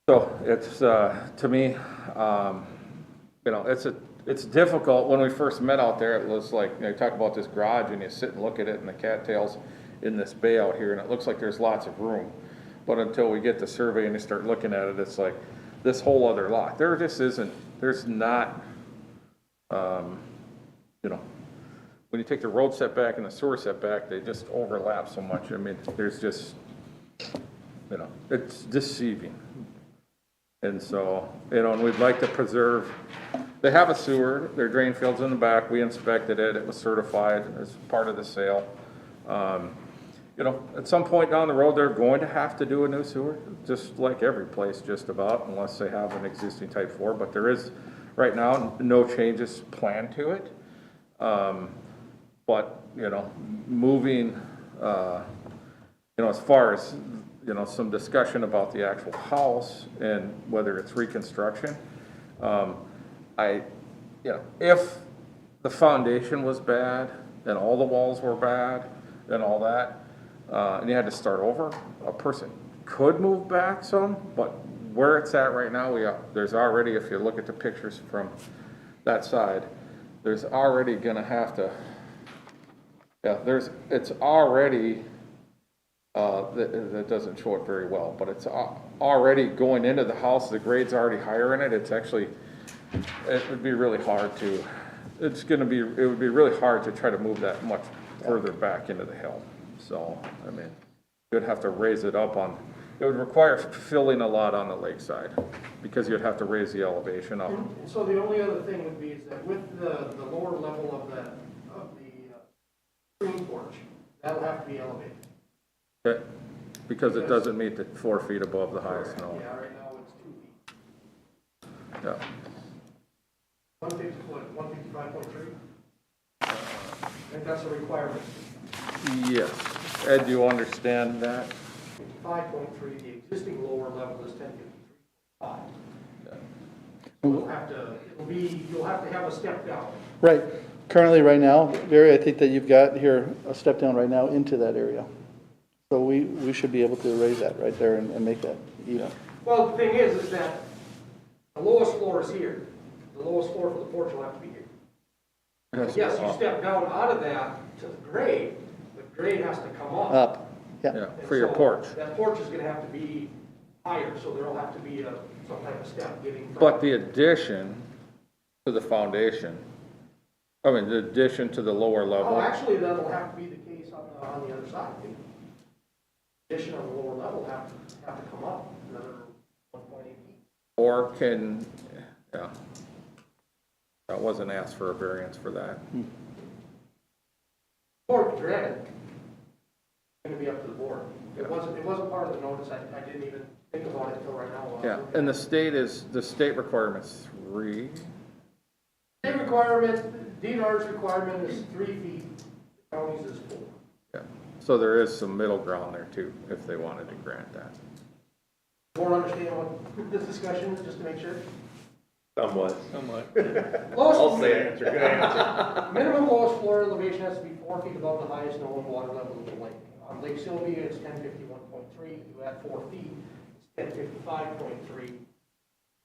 so it's, to me, you know, it's difficult. When we first met out there, it was like, you know, you talk about this garage and you sit and look at it and the cattails in this bay out here, and it looks like there's lots of room. But until we get the survey and you start looking at it, it's like this whole other lot. There just isn't, there's not, you know, when you take the road setback and the sewer setback, they just overlap so much. I mean, there's just, you know, it's deceiving. And so, you know, and we'd like to preserve, they have a sewer, their drain field's in the back, we inspected it, it was certified as part of the sale. You know, at some point down the road, they're going to have to do a new sewer, just like every place just about, unless they have an existing type 4, but there is, right now, no changes planned to it. But, you know, moving, you know, as far as, you know, some discussion about the actual house and whether it's reconstruction, you know, if the foundation was bad and all the walls were bad and all that, and you had to start over, a person could move back some, but where it's at right now, there's already, if you look at the pictures from that side, there's already gonna have to, yeah, it's already that doesn't show it very well, but it's already going into the house, the grade's already higher in it, it's actually, it would be really hard to, it would be really hard to try to move that much further back into the hill. So, I mean, you'd have to raise it up on, it would require filling a lot on the lakeside, because you'd have to raise the elevation up. And so the only other thing would be is that with the lower level of the screen porch, that'll have to be elevated. Okay, because it doesn't meet the 4 feet above the highest snow. Yeah, right now it's 2 feet. Yeah. 155.3? I think that's a requirement. Yes. Ed, do you understand that? 55.3, the existing lower level is 1053.5. Yeah. You'll have to have a step down. Right. Currently, right now, Barry, I think that you've got here a step down right now into that area. So we should be able to raise that right there and make that even. Well, the thing is that the lowest floor is here. The lowest floor for the porch will have to be here. Yes, you step down out of that to the grade has to come up. Up, yeah. Yeah, And for your so porch. That porch is gonna have to be higher, so there'll have to be some type of step getting from. But the addition to the foundation, I mean, the addition to the lower Oh, level, actually, that'll have to be the case on the other side. The addition on the lower level have to come up another 1.8 feet. or can, yeah. That wasn't asked for a variance for that. Or granted, it's gonna be up to the board. It wasn't part of the notice. I didn't even think about it until right now. while I was Yeah, looking and at the state requirement's 3. it. State requirement, DNR's requirement is 3 feet. The county's is 4. Yeah, so there is some middle ground there too, if they wanted to grant that. Board understand what this discussion is, just to make sure? Somewhat. Lowest, Good answer. minimum lowest floor elevation has to be 4 feet above the highest known water level of the lake. On Lake Sylvia, it's 1051.3. You add 4 feet, it's 1055.3.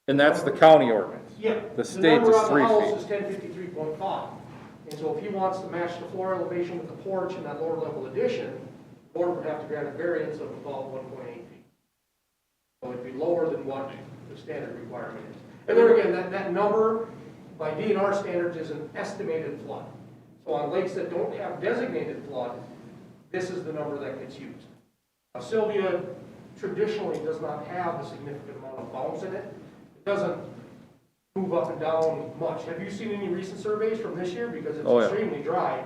And that's the county ordinance. Yeah. The state is 3 The number on the feet. house is 1053.5. And so if he wants to match the floor elevation with the porch and that lower level addition, the board would have to grant a variance of about 1.8 feet. So it'd be lower than what the standard requirement is. And there again, that number by DNR standards is an estimated flood. So on lakes that don't have designated flood, this is the number that gets used. Now, Sylvia traditionally does not have a significant amount of bounce in it. It doesn't move up and down much. Have you seen any recent surveys from this year? Because it's Oh, yeah. extremely dry.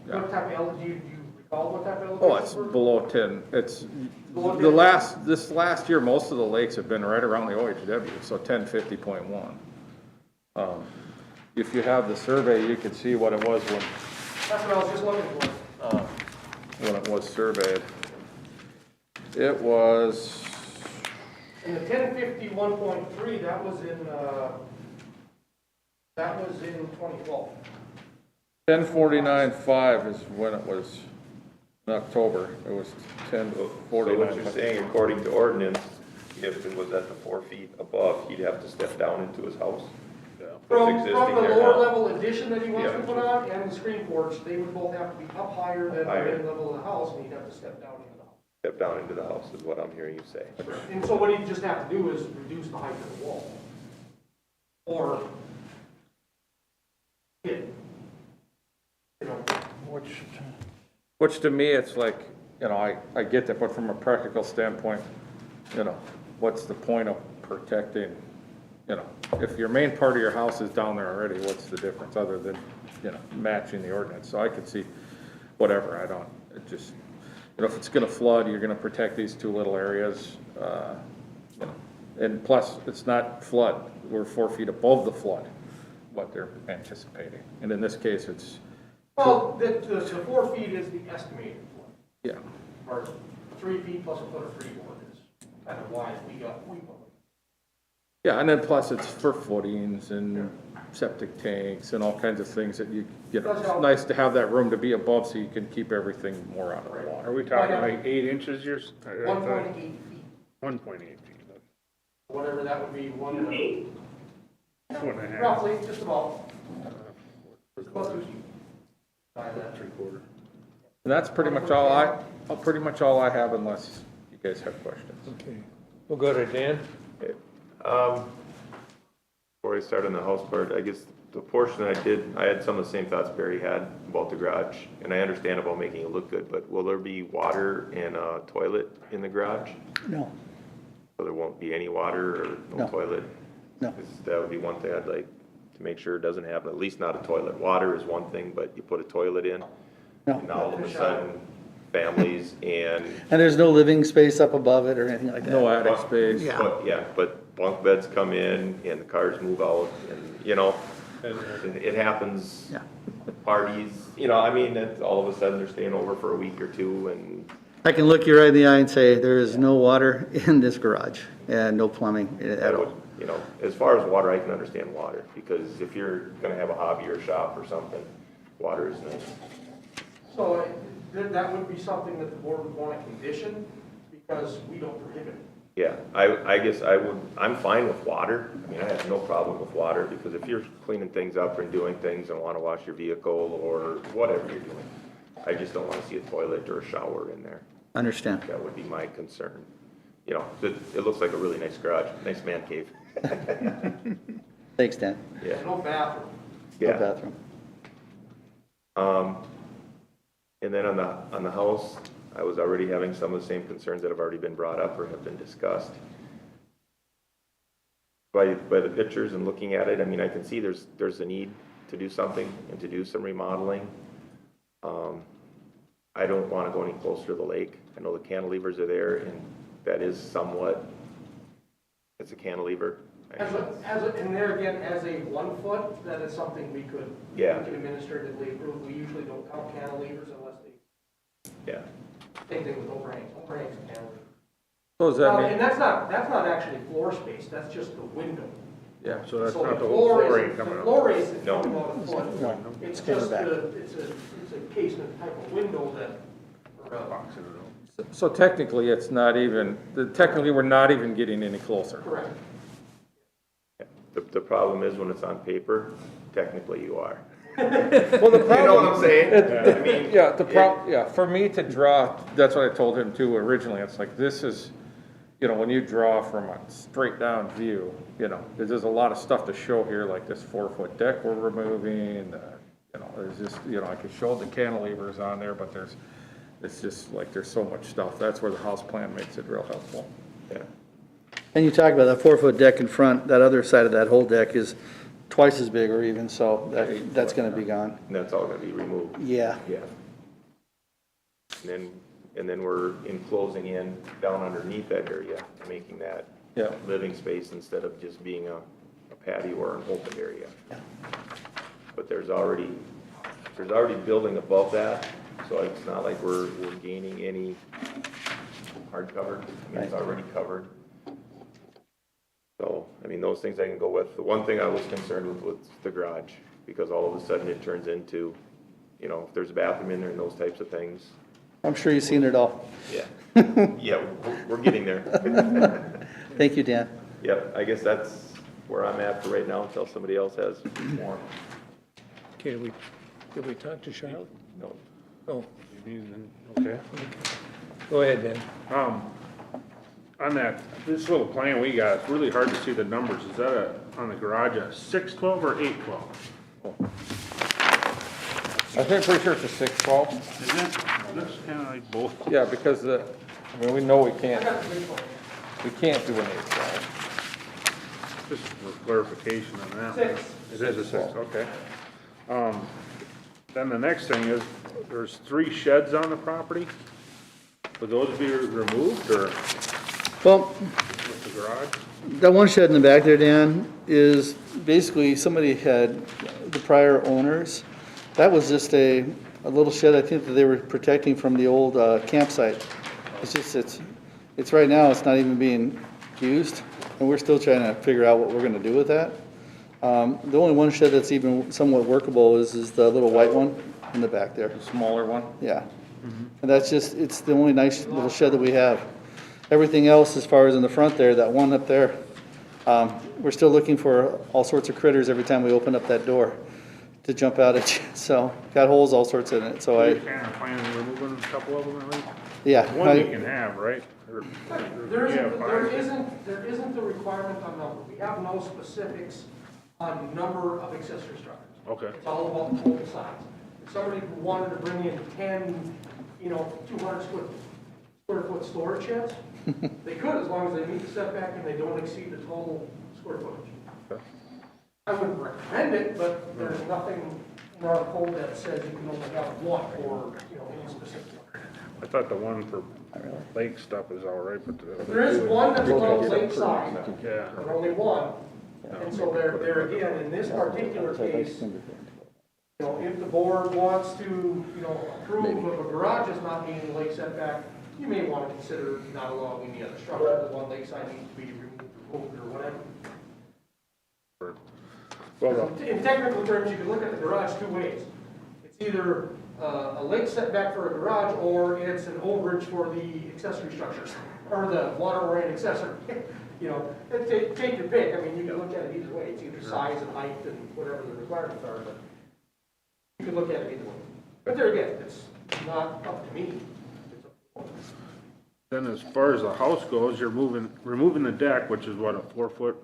Yeah. What type of elevation, do you recall what type of elevation? Oh, it's below 10. It's, Below the 10? this last year, most of the lakes have been right around the OHW, so 1050.1. If you have the survey, you can see what it was That's what I was just looking for. when it was surveyed. It was, In the 1051.3, that was in 2012. 1049.5 is when it was, in October, it was So what you're 1049. saying, according to ordinance, if it was at the 4 feet above, he'd have to step down into his house? What's From existing the there lower now? level addition that he wants to Yeah. put on and the screen porch, they would both have to be up higher than the Higher. main level of the house, and he'd have to step down into the house. Step down into the house is what I'm hearing you say. And so what he'd just have to do is reduce the height of the wall. Or hit, you know, Which to me, it's like, you know, I get that, but from a practical standpoint, you know, what's the point of protecting, you know, if your main part of your house is down there already, what's the difference other than, you know, matching the ordinance? So I could see whatever, it just, you know, if it's gonna flood, you're gonna protect these 2 little areas, you know, and plus, it's not flood, we're 4 feet above the flood, what they're anticipating. And in this case, it's, well, the 4 feet is the estimated flood. yeah. Or 3 feet plus a foot of freeboard is kind of why we go. Yeah, and then plus it's for footings and septic tanks and all kinds of things that you know, it's nice to have that room to be above so you can keep everything more out of the water. Are we talking like 8 inches? 1.8 feet, 1.8 feet. whatever that would be, 2 feet. 2.5. roughly, just about 2 feet. By that. 3/4. And that's pretty much all Pretty much all I have unless you guys have questions. Okay, we'll go to Dan. Okay. Before I start on the house part, I guess the portion I had some of the same thoughts Barry had about the garage, and I understand about making it look good, but will there be water and a toilet in the garage? No, So there won't be any water or no No. toilet? no. 'Cause that would be one thing I'd like to make sure it doesn't happen, at least not a toilet. Water is one thing, but you put a toilet in, No. and now all of a sudden, families and. And there's no living space up above it or anything like that. No attic space. Yeah. But bunk beds come in and the cars move out and, you know, it happens. Yeah. Parties, you know, I mean, it's all of a sudden they're staying over for a week or two and, I can look you right in the eye and say, there is no water in this garage and no plumbing at that would, all. you know, as far as water, I can understand water. Because if you're gonna have a hobby or shop or something, water is nice. So that would be something that the board would want to condition, because we don't prohibit it. Yeah, I guess I'm fine with water. I mean, I have no problem with water, because if you're cleaning things up and doing things and wanna wash your vehicle or whatever you're doing, I just don't wanna see a toilet or a shower in there. Understand. That would be my concern. You know, it looks like a really nice garage, nice man cave. Thanks, Dan. Yeah, No bathroom. No yeah. bathroom. And then on the house, I was already having some of the same concerns that have already been brought up or have been discussed. By the pictures and looking at it, I mean, I can see there's a need to do something and to do some remodeling. I don't want to go any closer to the lake. I know the cantilevers are there, and that is somewhat, it's a cantilever. And there again, as a 1 foot, that is something we could administratively approve. We usually don't count cantilevers unless they, Yeah, same thing with overhangs. Overhangs and cantilevers. So does that And mean, that's not actually floor space, that's just the window. yeah, So that's So not the the whole floor flooring isn't, coming the up. floor isn't No. coming out a foot. No, It's it's coming just back. it's a casement type of window that, Boxing it out. so technically it's not even, technically we're not even getting any closer. correct. the problem is when it's on paper, technically you are. Well, the You know what I'm saying? I mean, Yeah, for me to draw, that's what I told him too originally, it's like, this is, you know, when you draw from a straight down view, you know, there's a lot of stuff to show here, like this 4-foot deck we're removing, you know, there's just, you know, I could show the cantilevers on there, but it's just like, there's so much stuff, that's where the house plan makes it real helpful. Yeah. And you talk about that 4-foot deck in front, that other side of that whole deck is twice as big or even, so that's gonna be gone. And that's all gonna be removed. Yeah. Yeah. And then we're enclosing in down underneath that area, making that Yeah. living space instead of just being a patio or an open area. But there's already building above that, so it's not like we're gaining any hardcover. I mean, it's already covered. So, I mean, those things I can go with. The one thing I was concerned with was the garage, because all of a sudden it turns into, you know, if there's a bathroom in there and those types of things. I'm sure you've seen it all. Yeah. Yeah, we're getting there. Thank you, Dan. Yep, I guess that's where I'm at for right now until somebody else has more. Okay, did we talk to Charlotte? No. Oh, Okay. go ahead then. On this little plan we got, it's really hard to see the numbers. Is that on the garage, a 612 or 812? I think, pretty sure it's a 612, Is it? Looks kind of like both. yeah, because I mean, we know we can't do an 812. Just for clarification on that. 6. It is a 6, okay. Then the next thing is, there's 3 sheds on the property. Would those be removed or Well, with the garage? that one shed in the back there, Dan, is basically somebody had, the prior owners, that was just a little shed, I think that they were protecting from the old campsite. It's just, it's right now, it's not even being used, and we're still trying to figure out what we're gonna do with that. The only one shed that's even somewhat workable is the little white one in the back there, The smaller one. yeah. And that's just, it's the only nice little shed that we have. Everything else, as far as in the front there, that one up there, we're still looking for all sorts of critters every time we open up that door to jump out at you. So, got holes all sorts in it, so You I, kind of plan on removing a couple of them at least? yeah. One you can have, right? Or- There yeah, isn't a requirement on number. We have no specifics on number of accessory structures. Okay. It's all about the total size. If somebody wanted to bring in 10, 200 square foot storage sheds, they could, as long as they meet the setback and they don't exceed the total square footage. Okay. I wouldn't recommend it, but there's nothing in our code that says you can only have one or, any specific. I thought the one for lake stuff is all right, but the. There is one that's allowed lakeside, Yeah. but only one. And so there again, in this particular case, if the board wants to, approve of a garage as not meeting the lake setback, you may want to consider not allowing any other structure. The one lakeside needs to be removed or whatever. Well, In technical terms, you can look at the garage two ways. It's either a lake setback for a garage, or it's an overage for the accessory structures, or the water-oriented accessory. Take your pick. I mean, you can look at it either way. It's either size and height and whatever the requirements are, but you can look at it either way. But there again, it's not up to me. It's up to you. then as far as the house goes, you're removing the deck, which is what, a 4-foot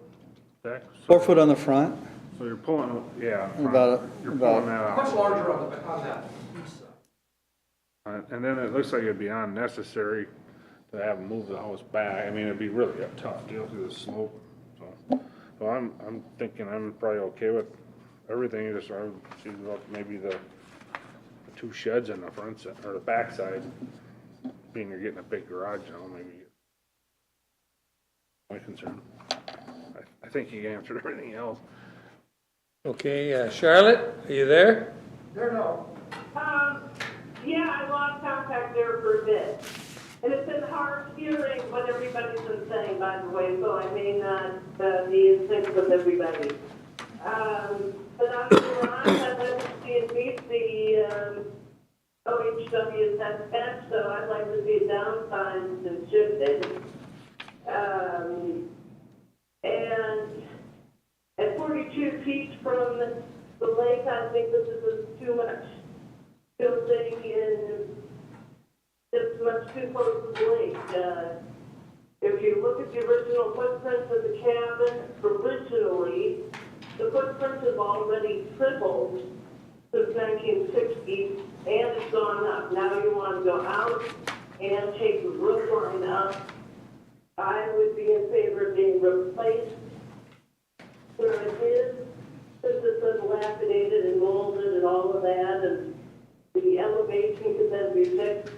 deck? 4 foot on the front, So you're pulling, yeah. front. About- You're about- pulling that Much out. larger on that east side. And then it looks like it'd be unnecessary to have them move the house back. I mean, it'd be really a tough deal through the slope, so I'm thinking I'm probably okay with everything, just I would see about maybe the 2 sheds in the front side, or the back side, being you're getting a big garage now, maybe. My concern. I think you answered everything else. Okay, Charlotte, are you there? There no. Yeah, I lost contact there for a bit. And it's been hard hearing what everybody's been saying, by the way, so I may not be in sync with everybody. But on the garage, I'd like to see it meet the OHW setback, so I'd like to see it downsized and shifted. And at 42 feet from the lake, I think this is too much building and it's much too close to the lake. If you look at the original footprint of the cabin, originally, the footprint has already tripled since 1960, and it's gone up. Now you want to go out and take the roof line up. I would be in favor of being replaced where it is, since it's dilapidated and molded and all of that, and the elevation could then be fixed.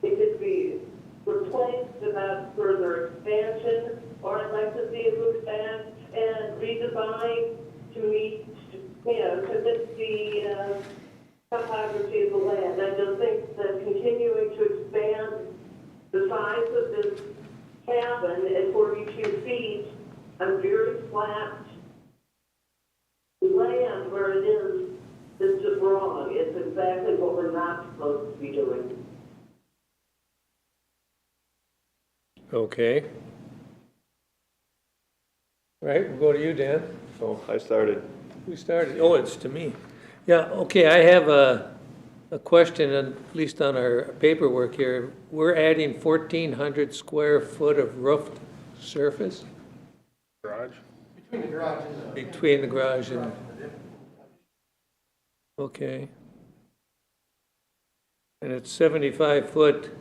It could be replaced without further expansion, or I'd like to see it moved back and redesigned to meet, to fit the topography of the land. I just think that continuing to expand the size of this cabin at 42 feet on very flat land where it is just wrong. It's exactly what we're not supposed to be doing. Okay. Right, we'll go to you, Dan. So I started. Who started? Oh, it's to me. Yeah, okay, I have a question, at least on our paperwork here. We're adding 1,400 square foot of roofed surface Garage? Between the garage and the. between the garage and, okay. And it's 75 foot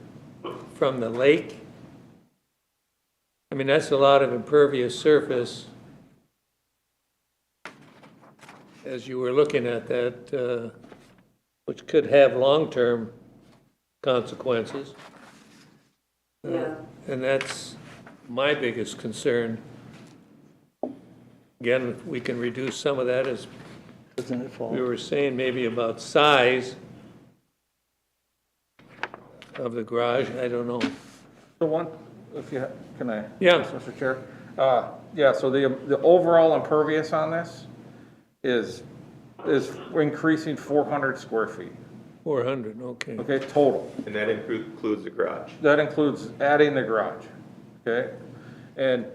from the lake. I mean, that's a lot of impervious surface. As you were looking at that, which could have long-term consequences. Yeah. And that's my biggest concern. Again, if we can reduce some of that, as doesn't it fall? we were saying, maybe about size of the garage, I don't know. So one, if you, can I? Yeah. Mr. Chair? Yeah, so the overall impervious on this is we're increasing 400 square feet, 400, okay. okay, total. And that includes the garage. That includes adding the garage, okay? And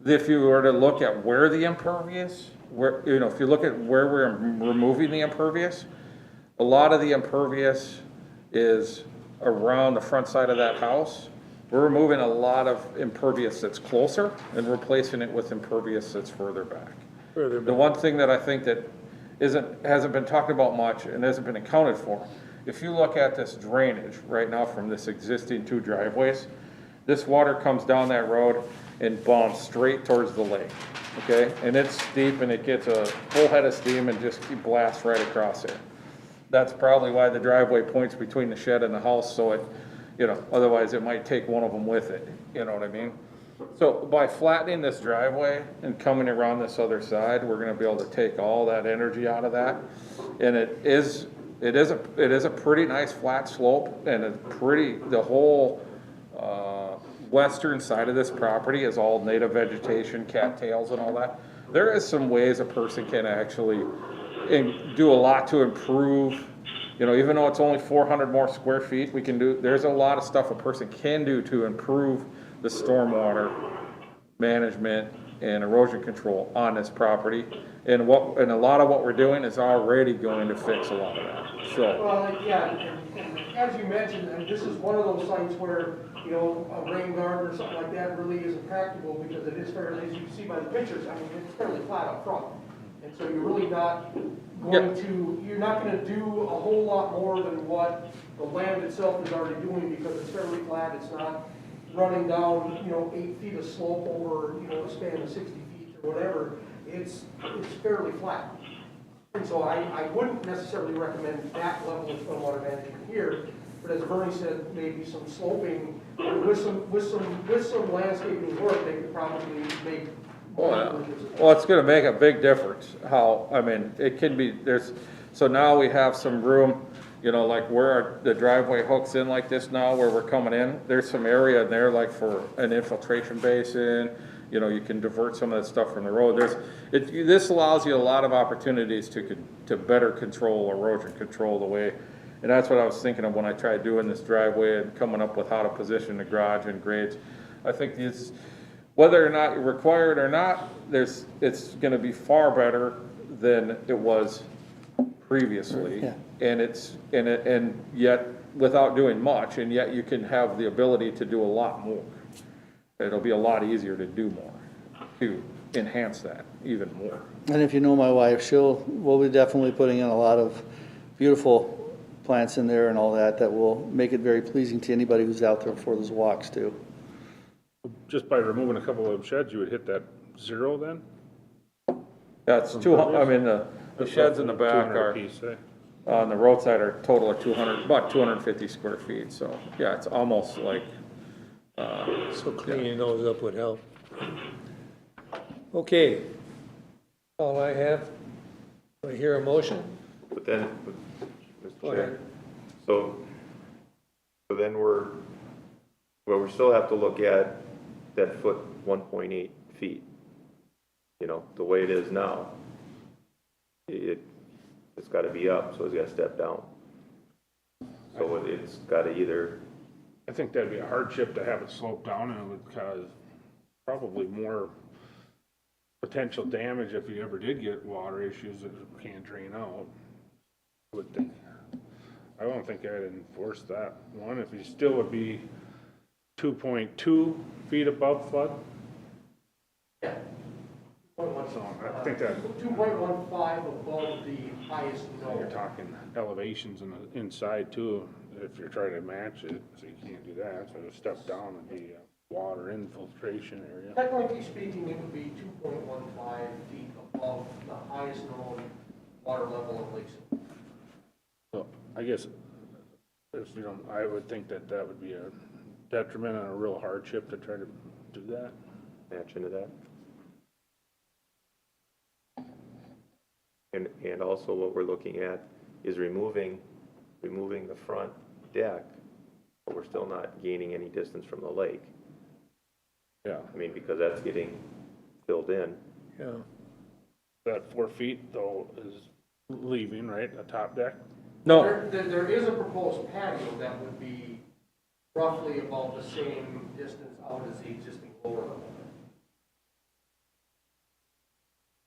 if you were to look at where the impervious where, you know, if you look at where we're removing the impervious, a lot of the impervious is around the front side of that house. We're removing a lot of impervious that's closer and replacing it with impervious that's further back. Further The back. one thing that I think that hasn't been talked about much and hasn't been accounted for, if you look at this drainage right now from this existing 2 driveways, this water comes down that road and bombs straight towards the lake, okay? And it's steep and it gets a full head of steam and just blasts right across there. That's probably why the driveway points between the shed and the house, so it, you know, otherwise it might take one of them with it, you know what I mean? So by flattening this driveway and coming around this other side, we're gonna be able to take all that energy out of that. And it is a pretty nice flat slope, and the whole, western side of this property is all native vegetation, cattails and all that. There is some ways a person can actually do a lot to improve, you know, even though it's only 400 more square feet, there's a lot of stuff a person can do to improve the stormwater management and erosion control on this property. And a lot of what we're doing is already going to fix a lot of that, so. Well, yeah, and as you mentioned, and this is one of those sites where, you know, a rain garden or something like that really isn't practical because it is fairly, as you can see by the pictures, I mean, it's fairly flat up front. And so you're really not you're not gonna do a whole lot more than what the land itself is already doing because it's fairly flat, it's not running down, you know, 8 feet of slope over, you know, a span of 60 feet or whatever. It's fairly flat. And so I wouldn't necessarily recommend that level of stormwater management here, but as Bernie said, maybe some sloping, with some landscaping work, they could probably make. Well, it's gonna make a big difference, I mean, it can be, so now we have some room, you know, like where the driveway hooks in like this now, where we're coming in, there's some area in there like for an infiltration basin, you know, you can divert some of that stuff from the road. This allows you a lot of opportunities to better control erosion control the way, and that's what I was thinking of when I tried doing this driveway and coming up with how to position the garage and grades. I think these, whether or not you require it or not, it's gonna be far better than it was previously. Yeah. And yet, without doing much, and yet you can have the ability to do a lot more. It'll be a lot easier to do more, to enhance that even more. And if you know my wife, we'll be definitely putting in a lot of beautiful plants in there and all that will make it very pleasing to anybody who's out there for those walks too. Just by removing a couple of sheds, you would hit that 0 then? That's I mean, the sheds in the back 200 are, piece, eh? on the roadside are total of about 250 square feet, so, yeah, it's almost like, So cleaning those up would help. Okay. All I have, do I hear a motion? But then, Go Mr. ahead. Chair, so then we still have to look at that foot 1.8 feet. You know, the way it is now, it's gotta be up, so it's gotta step down. So it's gotta either, I think that'd be a hardship to have it slope down, and it would cause probably more potential damage if you ever did get water issues that can't drain out. I would think. I don't think I'd enforce that one, if you still would be 2.2 feet above flood. Yeah. So I think that, 2.15 above the highest you're node. talking elevations in the inside too, if you're trying to match it, so you can't do that, so a step down would be a water infiltration area. Technically speaking, it would be 2.15 feet above the highest known water level of Lake City. So I guess, if you don't, I would think that that would be a detriment and a real hardship to try to do that. match into that. And also what we're looking at is removing the front deck, but we're still not gaining any distance from the lake. Yeah, I mean, because that's getting filled in. Yeah. that 4 feet though is leaving, right, a top deck? no, There is a proposed patio that would be roughly about the same distance out as the existing lower level.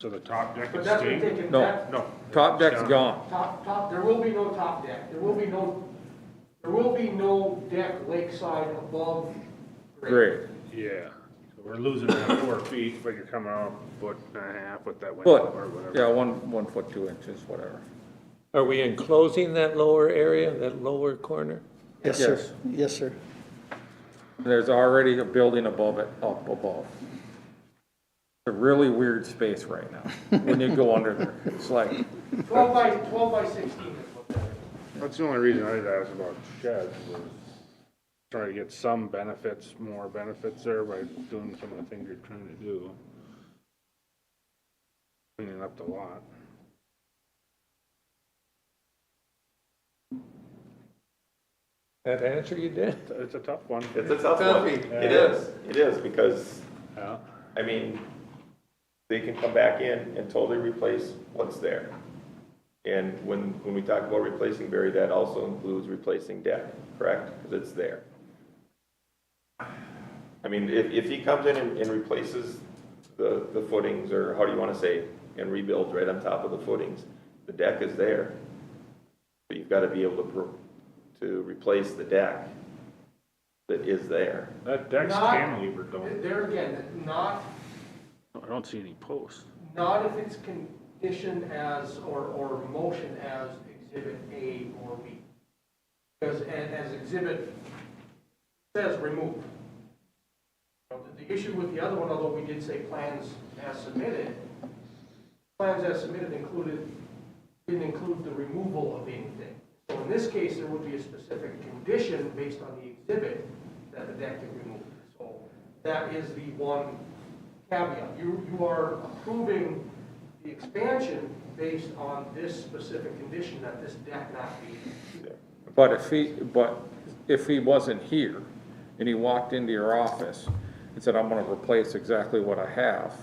So the top deck But is that's been staying? taken, No. that, No. Top deck's Down. gone. there will be no top deck. There will be no deck lakeside above grade. Great. Yeah, so we're losing that 4 feet, but you're coming out a foot and a half with that window Foot, or whatever. yeah, 1 foot 2 inches, whatever. Are we enclosing that lower area, that lower corner? Yes, sir. Yes. Yes, sir. There's already a building above it, up above. It's a really weird space right now, when you go under there. It's like, 12 by 16 is what that is. That's the only reason I asked about sheds was trying to get some benefits, more benefits there by doing some of the things you're trying to do. Cleaning up the lot. That answer you did? It's a tough one. It's a tough one. It is, because, Yeah. I mean, they can come back in and totally replace what's there. And when we talk about replacing Barry, that also includes replacing deck, correct? Because it's there. I mean, if he comes in and replaces the footings, or how do you want to say, and rebuilds right on top of the footings, the deck is there. But you've got to be able to replace the deck that is there. That deck's Not- cantilever though. There again, not I don't see any posts. Not if it's conditioned as, or motion as Exhibit A or B. Because as Exhibit says, remove. The issue with the other one, although we did say plans as submitted, plans as submitted didn't include the removal of anything. So in this case, there would be a specific condition based on the exhibit that the deck get removed. So that is the one caveat. You are approving the expansion based on this specific condition that this deck not be. but if he wasn't here, and he walked into your office and said, I'm gonna replace exactly what I have,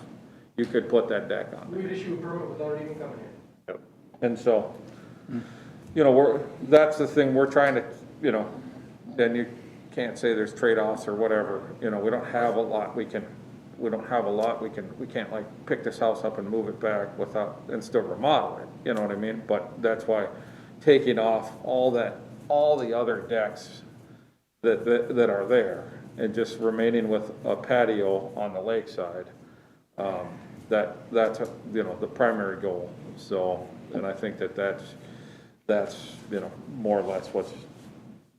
you could put that deck on. We'd issue a permit without it even coming in. And so, you know, that's the thing, we're trying to, you know, then you can't say there's trade-offs or whatever, you know, we don't have a lot, we can't like pick this house up and move it back without, and still remodel it, you know what I mean? But that's why taking off all the other decks that are there, and just remaining with a patio on the lakeside, that's, you know, the primary goal. So, and I think that's, you know, more or less what's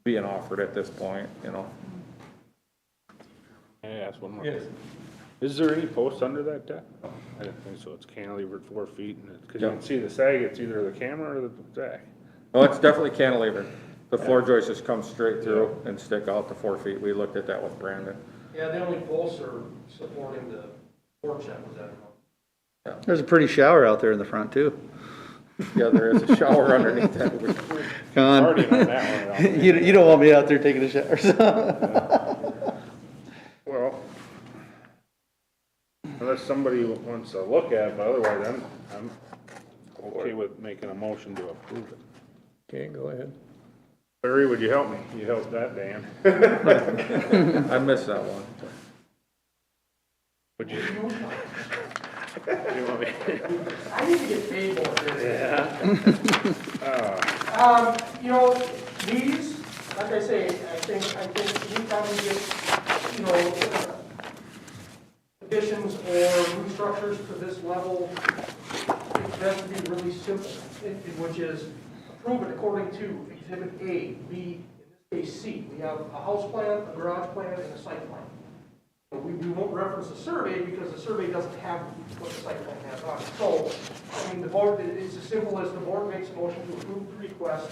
being offered at this point, you know. Can I ask one more? Yes. Is there any posts under that deck? I didn't think so. It's cantilevered 4 feet, and because you Yeah. can see the sag, it's either the camera or the deck. No, it's definitely cantilevered. The floor joists just come straight through and stick out to 4 feet. We looked at that with Brandon. Yeah, the only posts are supporting the porch that was at. There's a pretty shower out there in the front too. Yeah, there is a shower underneath that. Come on. Already on that one. You don't want me out there taking a shower. So. Well, unless somebody wants to look at it, but otherwise I'm okay with making a motion to approve it. Okay, go ahead. Larry, would you help me? You helped that, Dan. I missed that one. Would you? You want me? I need to get paid more for this. Yeah. You know, these, like I say, I think anytime we get, you know, additions or new structures to this level, it has to be really simple, which is approve it according to Exhibit A, B, in this case C. We have a house plan, a garage plan, and a site plan. We won't reference the survey because the survey doesn't have what the site plan has on it. So, I mean, the board, it's as simple as the board makes a motion to approve the request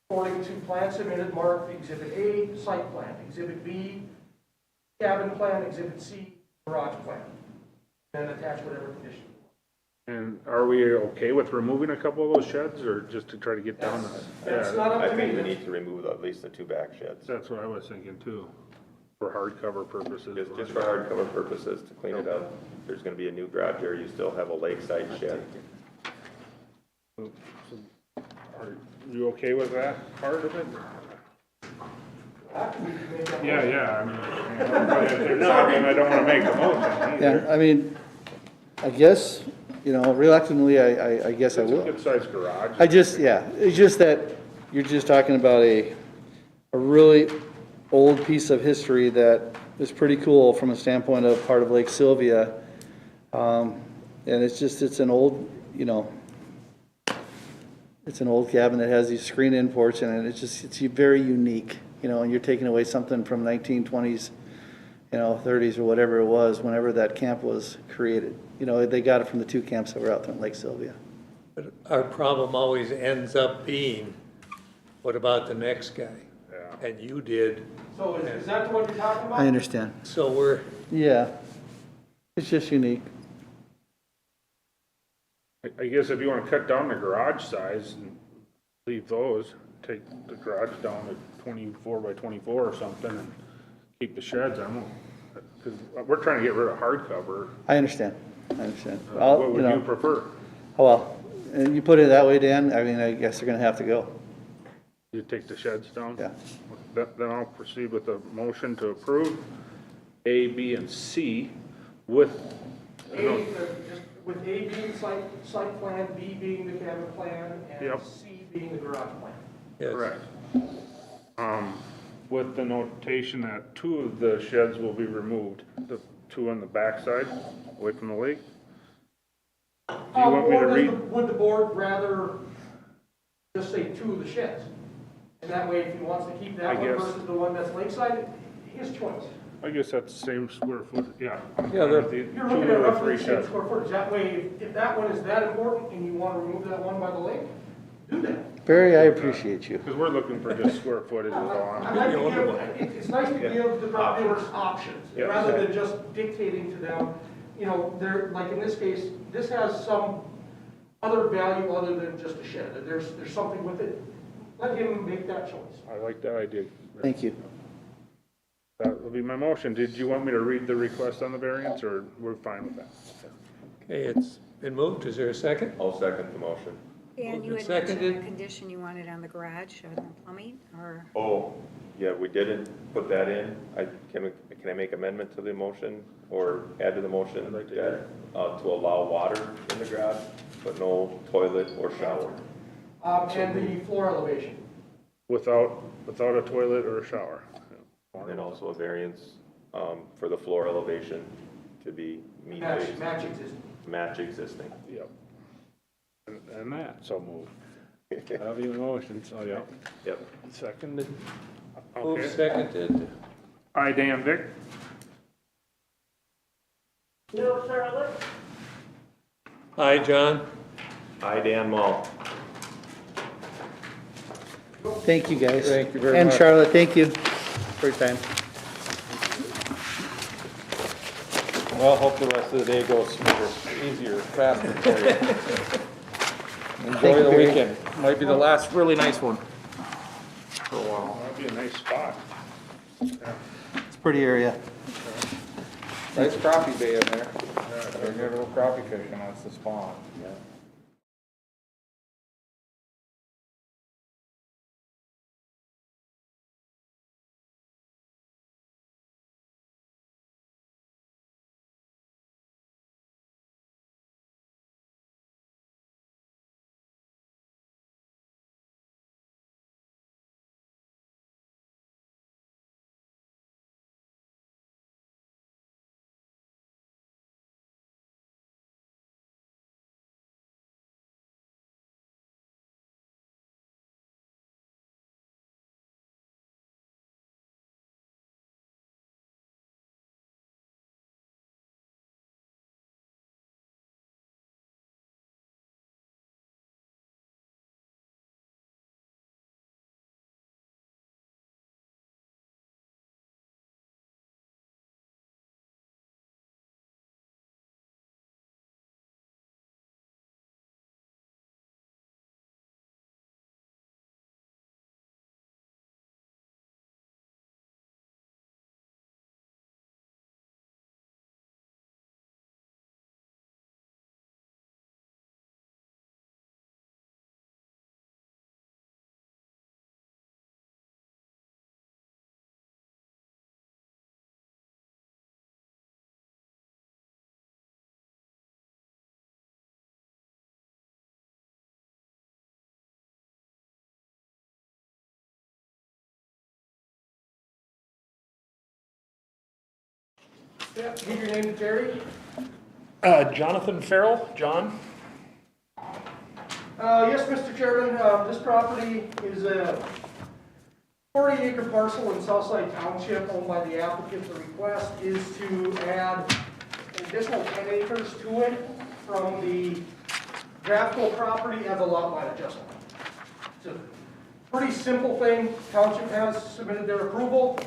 according to plan submitted, marked Exhibit A, site plan, Exhibit B, cabin plan, Exhibit C, garage plan, and attach whatever condition. And are we okay with removing a couple of those sheds, or just to try to get down to that? That's Yeah, not up I to think we me. need to remove at least the 2 back sheds. that's what I was thinking too, for hardcover purposes. Just for hardcover purposes, to clean it up. There's gonna be a new garage there, you still have a lakeside shed. Are you okay with that part of it? After we make that Yeah, motion. yeah, I mean, if they're not, then I don't wanna make the motion Yeah, either. I mean, I guess, reluctantly, I guess I It's a will. good-sized garage. It's just that you're just talking about a really old piece of history that is pretty cool from a standpoint of part of Lake Sylvia. And it's an old, it's an old cabin that has these screen-in porch and it's very unique, and you're taking away something from 1920s, 30s or whatever it was, whenever that camp was created. They got it from the two camps that were out there in Lake Sylvia. But our problem always ends up being, what about the next guy? Yeah. And you did, So is that what you're talking about? I understand. so Yeah. It's just unique. I guess if you wanna cut down the garage size and leave those, take the garage down to 24 by 24 or something and keep the sheds, cause we're trying to get rid of hardcover. I understand. What would you prefer? Well, and you put it that way, Dan, I mean, I guess they're gonna have to go. You take the sheds down? Yeah. Then I'll proceed with a motion to approve A, B, and C with, Just with A being site plan, B being the cabin plan, and Yep. C being the garage plan. yes. correct. With the notation that 2 of the sheds will be removed, the 2 on the backside, away from the lake. Do you want me to read? Would the board rather just say 2 of the sheds? And that way, if he wants to keep I that one guess. versus the one that's lakeside, his choice. I guess that's the same square foot, yeah. Yeah, they're- You're looking at roughly the same square footage. That way, if that one is that important and you want to remove that one by the lake, do that. Barry, I appreciate you. Because we're looking for just square footage is all I'd I'm. like to give, it's nice to give the property owners options, Yeah. rather than just dictating to them. They're, like in this case, this has some other value other than just a shed. There's something with it. Let him make that choice. I like that idea. Thank you. That will be my motion. Did you want me to read the request on the variance, or we're fine with that? Okay, it's been moved, is there a second? I'll second the motion. And you Moved had and mentioned a seconded. condition you wanted on the garage or the plumbing, or, Oh, yeah, we didn't put that in. Can I make amendment to the motion or add to the motion that, to allow water in the garage, but no toilet or shower? And the floor elevation. Without a toilet or a shower? And then also a variance, for the floor elevation to be Match existing. match existing. Yep. And that, so move. That'll be the motion, so yeah. Yep. Seconded. Moved, Okay. seconded. Aye, Dan, Vic? No, Charlotte? Hi, John. Hi, Dan Mull. Thank you, guys. Thank you very And much. Charlotte, thank you for your time. Well, hope the rest of the day goes smoother, easier, faster for you. Thank Enjoy you, the Barry. weekend. Might be the last really nice one for a while. That'd be a nice spot. It's a pretty area. Nice crappie bay in there. They're good little crappie fishing, that's the spawn. Yeah, give your name to Terry. Jonathan Farrell, John? Yes, Mr. Chairman, this property is a 40-acre parcel in Southside Township owned by the applicant. The request is to add an additional 10 acres to it from the Grafco property as a lot line adjustment. It's a pretty simple thing. Township has submitted their approval.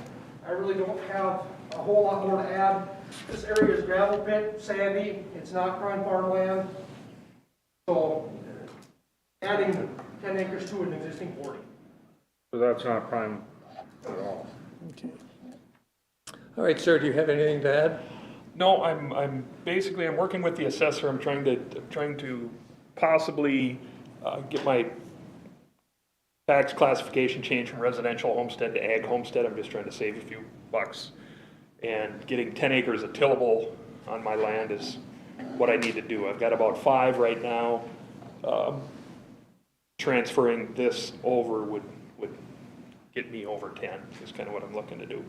I really don't have a whole lot more to add. This area is gravel pit, sandy. It's not prime farmland. So adding 10 acres to an existing 40. So that's not prime at all. Okay. All right, sir, do you have anything to add? No, I'm basically, I'm working with the assessor. I'm trying to possibly get my tax classification changed from residential homestead to ag homestead. I'm just trying to save a few bucks. And getting 10 acres of tillable on my land is what I need to do. I've got about 5 right now. Transferring this over would get me over 10 is kind of what I'm looking to do.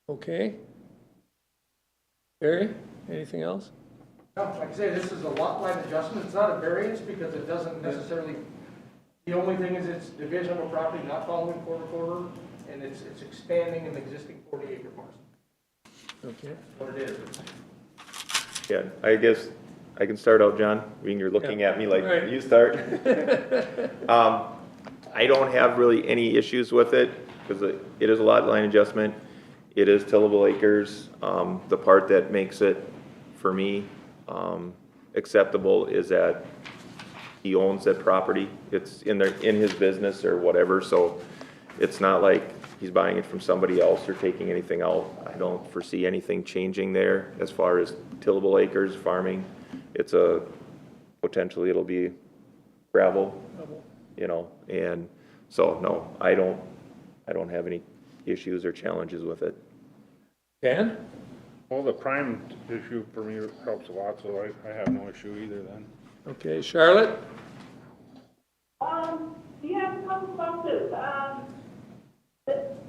Okay. Barry, anything else? No, like I say, this is a lot line adjustment. It's not a variance because it doesn't necessarily, the only thing is it's division of property not following quarter, and it's expanding an existing 40-acre parcel. Okay. What it is. Yeah, I guess I can start out, John, being you're looking at me like Right. you start. I don't have really any issues with it because it is a lot line adjustment. It is tillable acres. The part that makes it, for me, acceptable is that he owns that property. It's in his business or whatever, so it's not like he's buying it from somebody else or taking anything out. I don't foresee anything changing there as far as tillable acres, farming. It's potentially it'll be gravel, you know, and so no, I don't have any issues or challenges with it. Dan? Well, the prime issue for me helps a lot, so I have no issue either then. Okay, Charlotte? Yeah, a couple questions.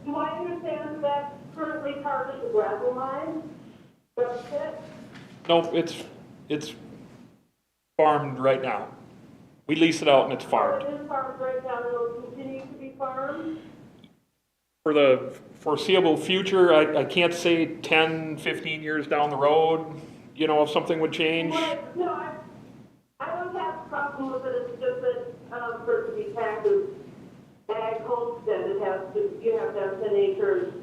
Do I understand that currently part of the gravel line? That's it? No, it's farmed right now. We lease it out and it's farmed. It is farmed right now, and it'll continue to be farmed? For the foreseeable future, I can't say 10, 15 years down the road, you know, if something would change. Right, no, I don't have a problem with it, it's just that, for it to be taxed as ag homestead, you have to have 10 acres,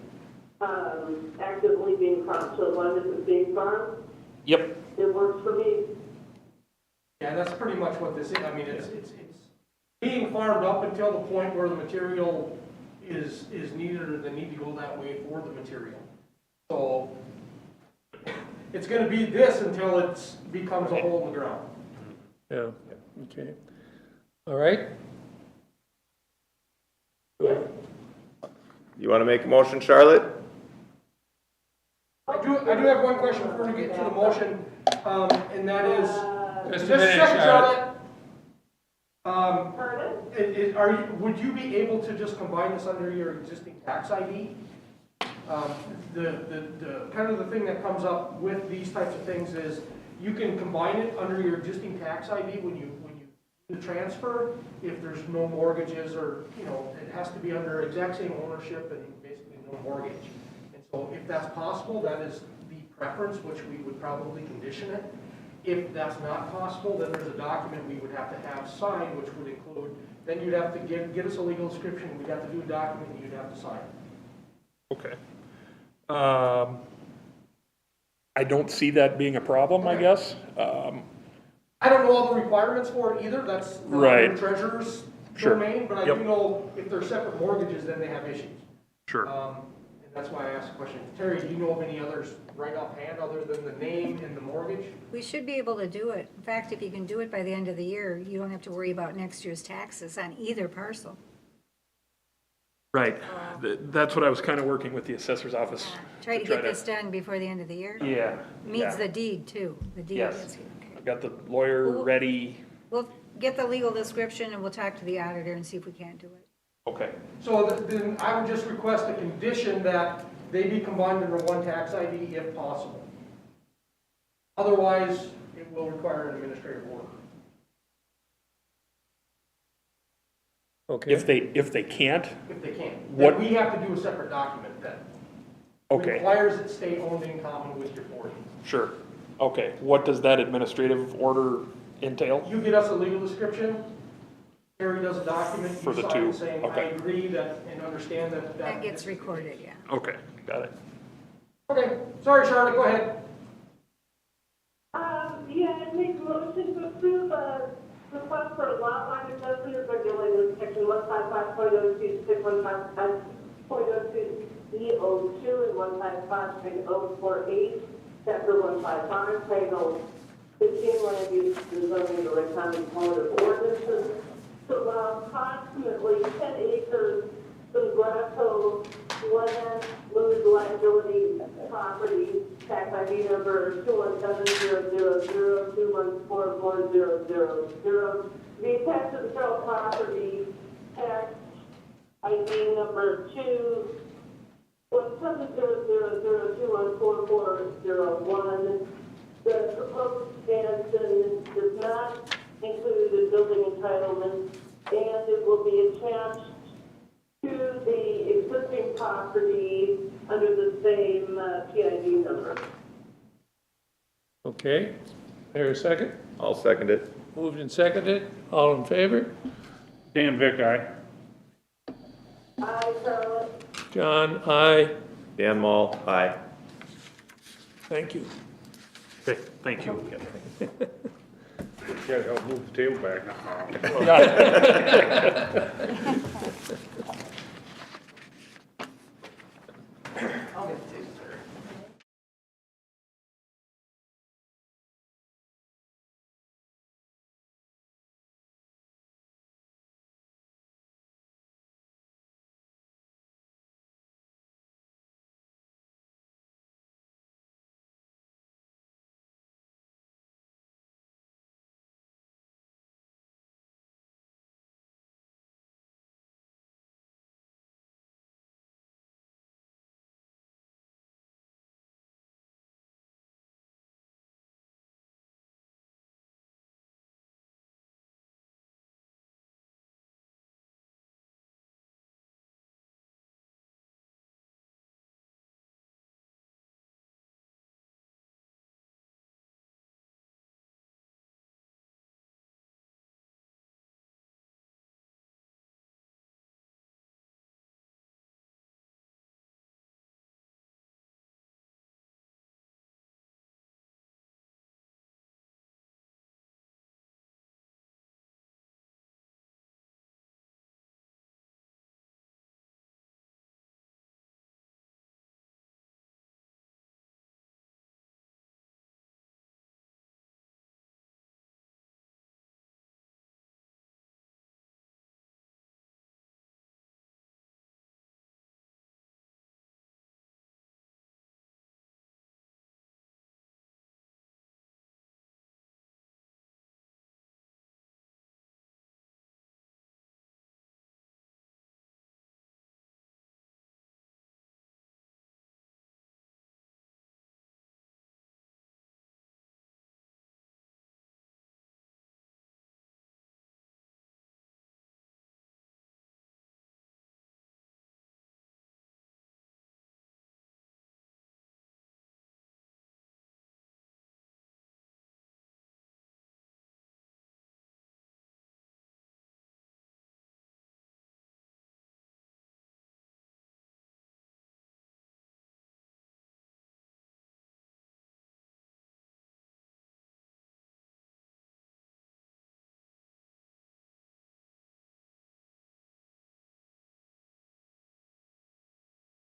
actively being farmed, so as long as it's being farmed, Yep, it works for me. Yeah, that's pretty much what this is. I mean, it's being farmed up until the point where the material is needed or the need to go that way for the material. So it's going to be this until it becomes a hole in the ground. Yeah, okay. All right. You want to make a motion, Charlotte? I do have one question before we get to the motion, and that is, Just just a a minute, second, Charlotte. Charlotte. Would you be able to just combine this under your existing tax ID? The kind of the thing that comes up with these types of things is you can combine it under your existing tax ID when you do the transfer, if there's no mortgages or, you know, it has to be under exact same ownership and basically no mortgage. And so if that's possible, that is the preference, which we would probably condition it. If that's not possible, then there's a document we would have to have signed, which would include, then you'd have to get us a legal description, we'd have to do a document, and you'd have to sign. okay. I don't see that being a problem, I guess. I don't know all the requirements for it either, that's not Right. the treasurer's Sure. domain, but I Yep. do know if they're separate mortgages, then they have issues. Sure. And that's why I asked the question. Terry, do you know of any others right offhand other than the name and the mortgage? We should be able to do it. In fact, if you can do it by the end of the year, you don't have to worry about next year's taxes on either parcel. Right. That's what I was kind of working with the assessor's office. Try to get this done before the end of the year. Yeah. Needs yeah. the deed too. The deed Yes. is, okay. I've got the lawyer Well- ready. We'll get the legal description and we'll talk to the auditor and see if we can't do it. Okay. So then I would just request a condition that they be combined under one tax ID if possible. Otherwise, it will require an administrative order. Okay. If they can't, If they can. What- Then we have to do a separate document then. okay, Requires it stay owned in common with your 40. sure. Okay, what does that administrative order entail? You get us a legal description, Terry does a document, For you the sign two, saying, I okay. agree that, and understand that. That gets recorded, yeah. Okay, got it. Okay, sorry Charlotte, go ahead. Yeah, I make a motion to approve a request for a lot line adjustment as regulated in section 155.02, 155.02 E02 and 155.048, chapter 155, title 15, land use and zoning of the Wright County Code of Ordinances, to allow approximately 10 acres of Grotto land, limited liability property, tax ID number 2170002144000, be attached to the federal property tax ID number 2170002144001. The proposed expansion does not include a building entitlement, and it will be attached to the existing property under the same PID number. Okay, there a second? I'll second it. Moved and seconded, all in favor? Dan Vick, aye. Aye, Charlotte. John, aye. Dan Mall, aye. Thank you. Okay, thank you. Yeah, I'll move the table back now. I'll get the table, Terry.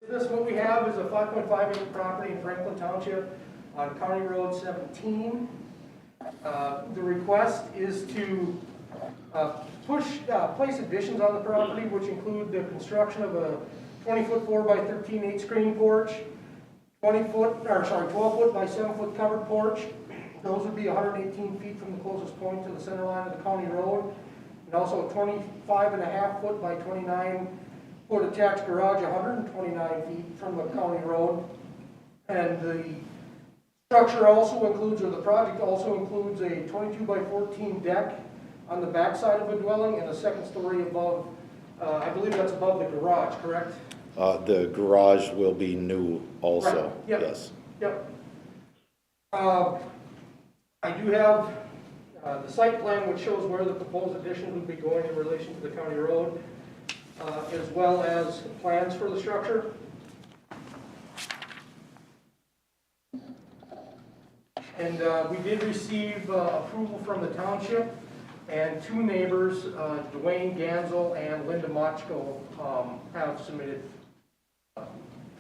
This, what we have is a 5.5 acre property in Franklin Township on County Road 17. The request is to place additions on the property, which include the construction of a 20-foot 4x13/8 screening porch, 12 foot by 7 foot covered porch. Those would be 118 feet from the closest point to the center line of the county road. And also a 25.5 foot by 29 foot attached garage 129 feet from the county road. And the structure also includes, or the project also includes a 22 by 14 deck on the backside of a dwelling and a second story above, I believe that's above the garage, correct? The garage will be new also, Right, yep. yes. Yep. I do have the site plan which shows where the proposed addition would be going in relation to the county road, as well as plans for the structure. And we did receive approval from the township, and two neighbors, Dwayne Gansel and Linda Mochko, have submitted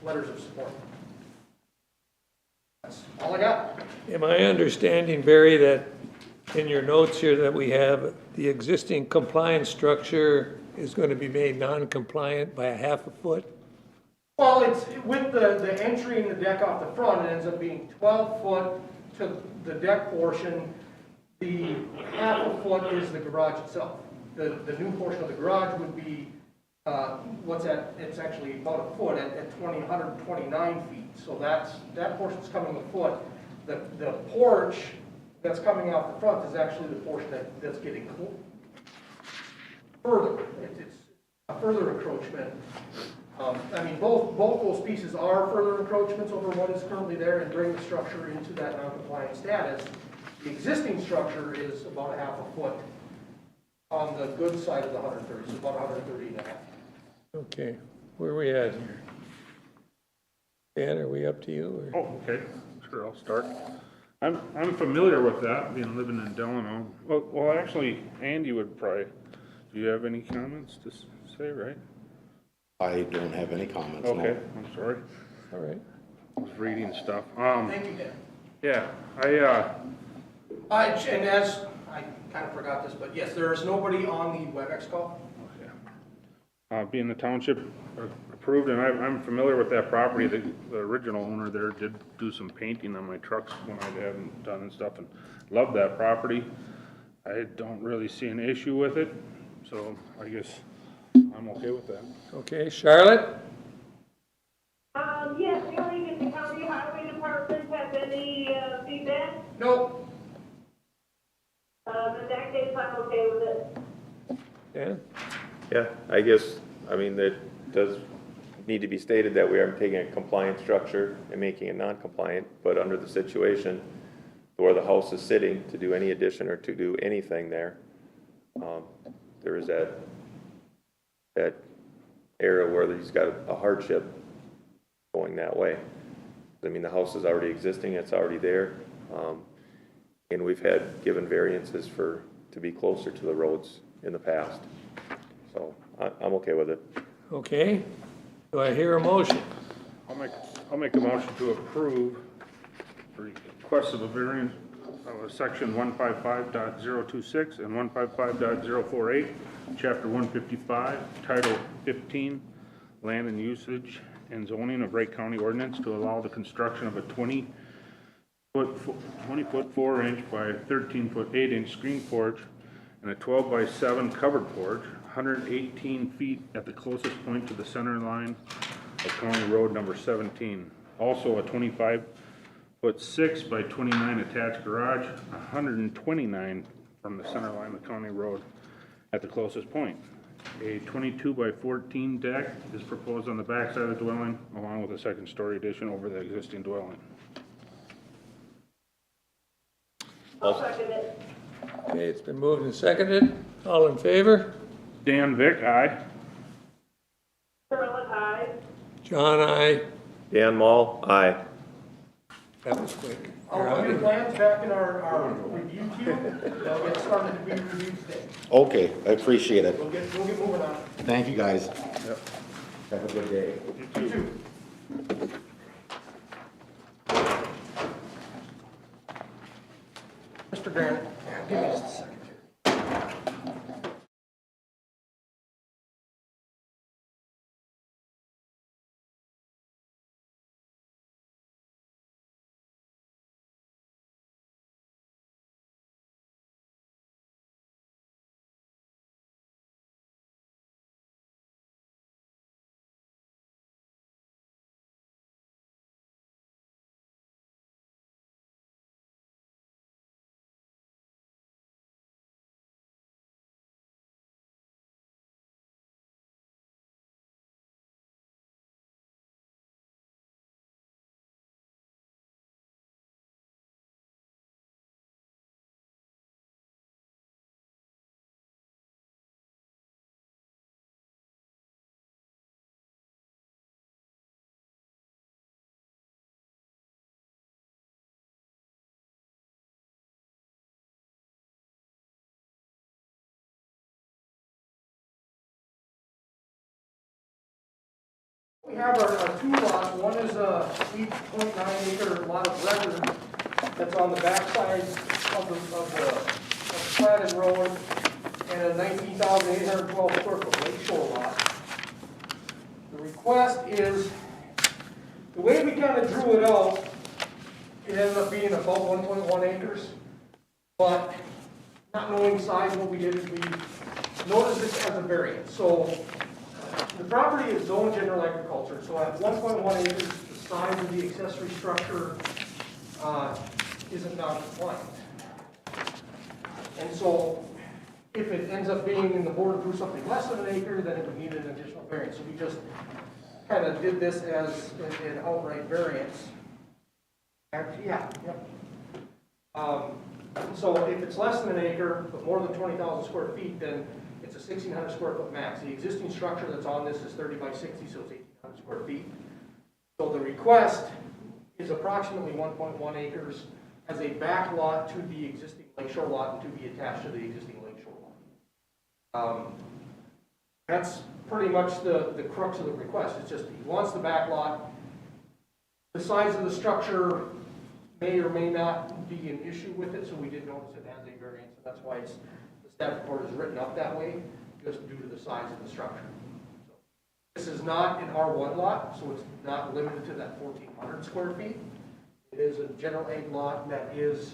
letters of support. That's all I got. Am I understanding, Barry, that in your notes here that we have, the existing compliance structure is going to be made non-compliant by a half a foot? Well, it's with the entry and the deck off the front, it ends up being 12 foot to the deck portion. The half a foot is the garage itself. The new portion of the garage would be, it's actually about a foot at 129 feet. So that portion's coming a foot. The porch that's coming off the front is actually the portion that's getting further. It's a further encroachment. I mean, both those pieces are further encroachments over what is currently there and bring the structure into that non-compliant status. The existing structure is about a half a foot on the good side of the 130, so about 130 and a half. Okay, where are we at here? Dan, are we up to you? Or? Oh, okay, sure, I'll start. I'm familiar with that, being living in Delano. Well, actually, Andy would probably, do you have any comments to say, right? I don't have any comments, no. Okay, I'm sorry. All right. I was reading stuff. Thank you, Dan. Yeah, And as, I kind of forgot this, but yes, there is nobody on the WebEx call. being the township approved, and I'm familiar with that property. The original owner there did do some painting on my trucks when I hadn't done and stuff, and loved that property. I don't really see an issue with it, so I guess I'm okay with that. Okay, Charlotte? Yes, Billy, did the county highway department have any feedback? Nope. In that case, I'm okay with it. Dan? Yeah, I guess, I mean, that does need to be stated that we are taking a compliant structure and making it non-compliant, but under the situation where the house is sitting, to do any addition or to do anything there, there is that area where he's got a hardship going that way. I mean, the house is already existing, it's already there, and we've had given variances to be closer to the roads in the past. So I'm okay with it. Okay. Do I hear a motion? I'll make a motion to approve the request of a variance of section 155.026 and 155.048, chapter 155, title 15, land and usage and zoning of Wright County ordinance to allow the construction of a 20 foot 4 inch by 13 foot 8 inch screen porch and a 12 by 7 covered porch, 118 feet at the closest point to the center line of County Road number 17. Also a 25 foot 6 by 29 attached garage, 129 from the center line of County Road at the closest point. A 22 by 14 deck is proposed on the back side of the dwelling, along with a second story addition over the existing dwelling. I'll second it. Okay, it's been moved and seconded. All in favor? Dan Vick, aye. Charlotte, aye. John, aye. Dan Mall, aye. That was quick. I'll put your plans back in our review queue. They'll get started to be reviewed today. Okay, I appreciate it. We'll get moving on it. Thank you, guys. Have a good day. You too. Mr. Grant, give me just a second. We have our two lots. One is a 8.9 acre lot of record that's on the backside of the platted road, and a 19,812 square foot lakeshore lot. The request is, the way we kind of drew it out, it ended up being about 1.1 acres, but not knowing size, what we did is we noticed this as a variance. So the property is zoned general agriculture, so at 1.1 acres, the size of the accessory structure isn't non-compliant. And so if it ends up being in the board approves something less than an acre, then it would need an additional variance. So we just kind of did this as an outright variance. Actually, yeah, yep. So if it's less than an acre, but more than 20,000 square feet, then it's a 1,600 square foot max. The existing structure that's on this is 30 by 60, so it's 1,800 square feet. So the request is approximately 1.1 acres as a back lot to the existing lakeshore lot and to be attached to the existing lakeshore lot. That's pretty much the crux of the request. It's just he wants the back lot. The size of the structure may or may not be an issue with it, so we did notice it has a variance, and that's why the staff report is written up that way, just due to the size of the structure. So, this is not an R1 lot, so it's not limited to that 1,400 square feet. It is a general ag lot that is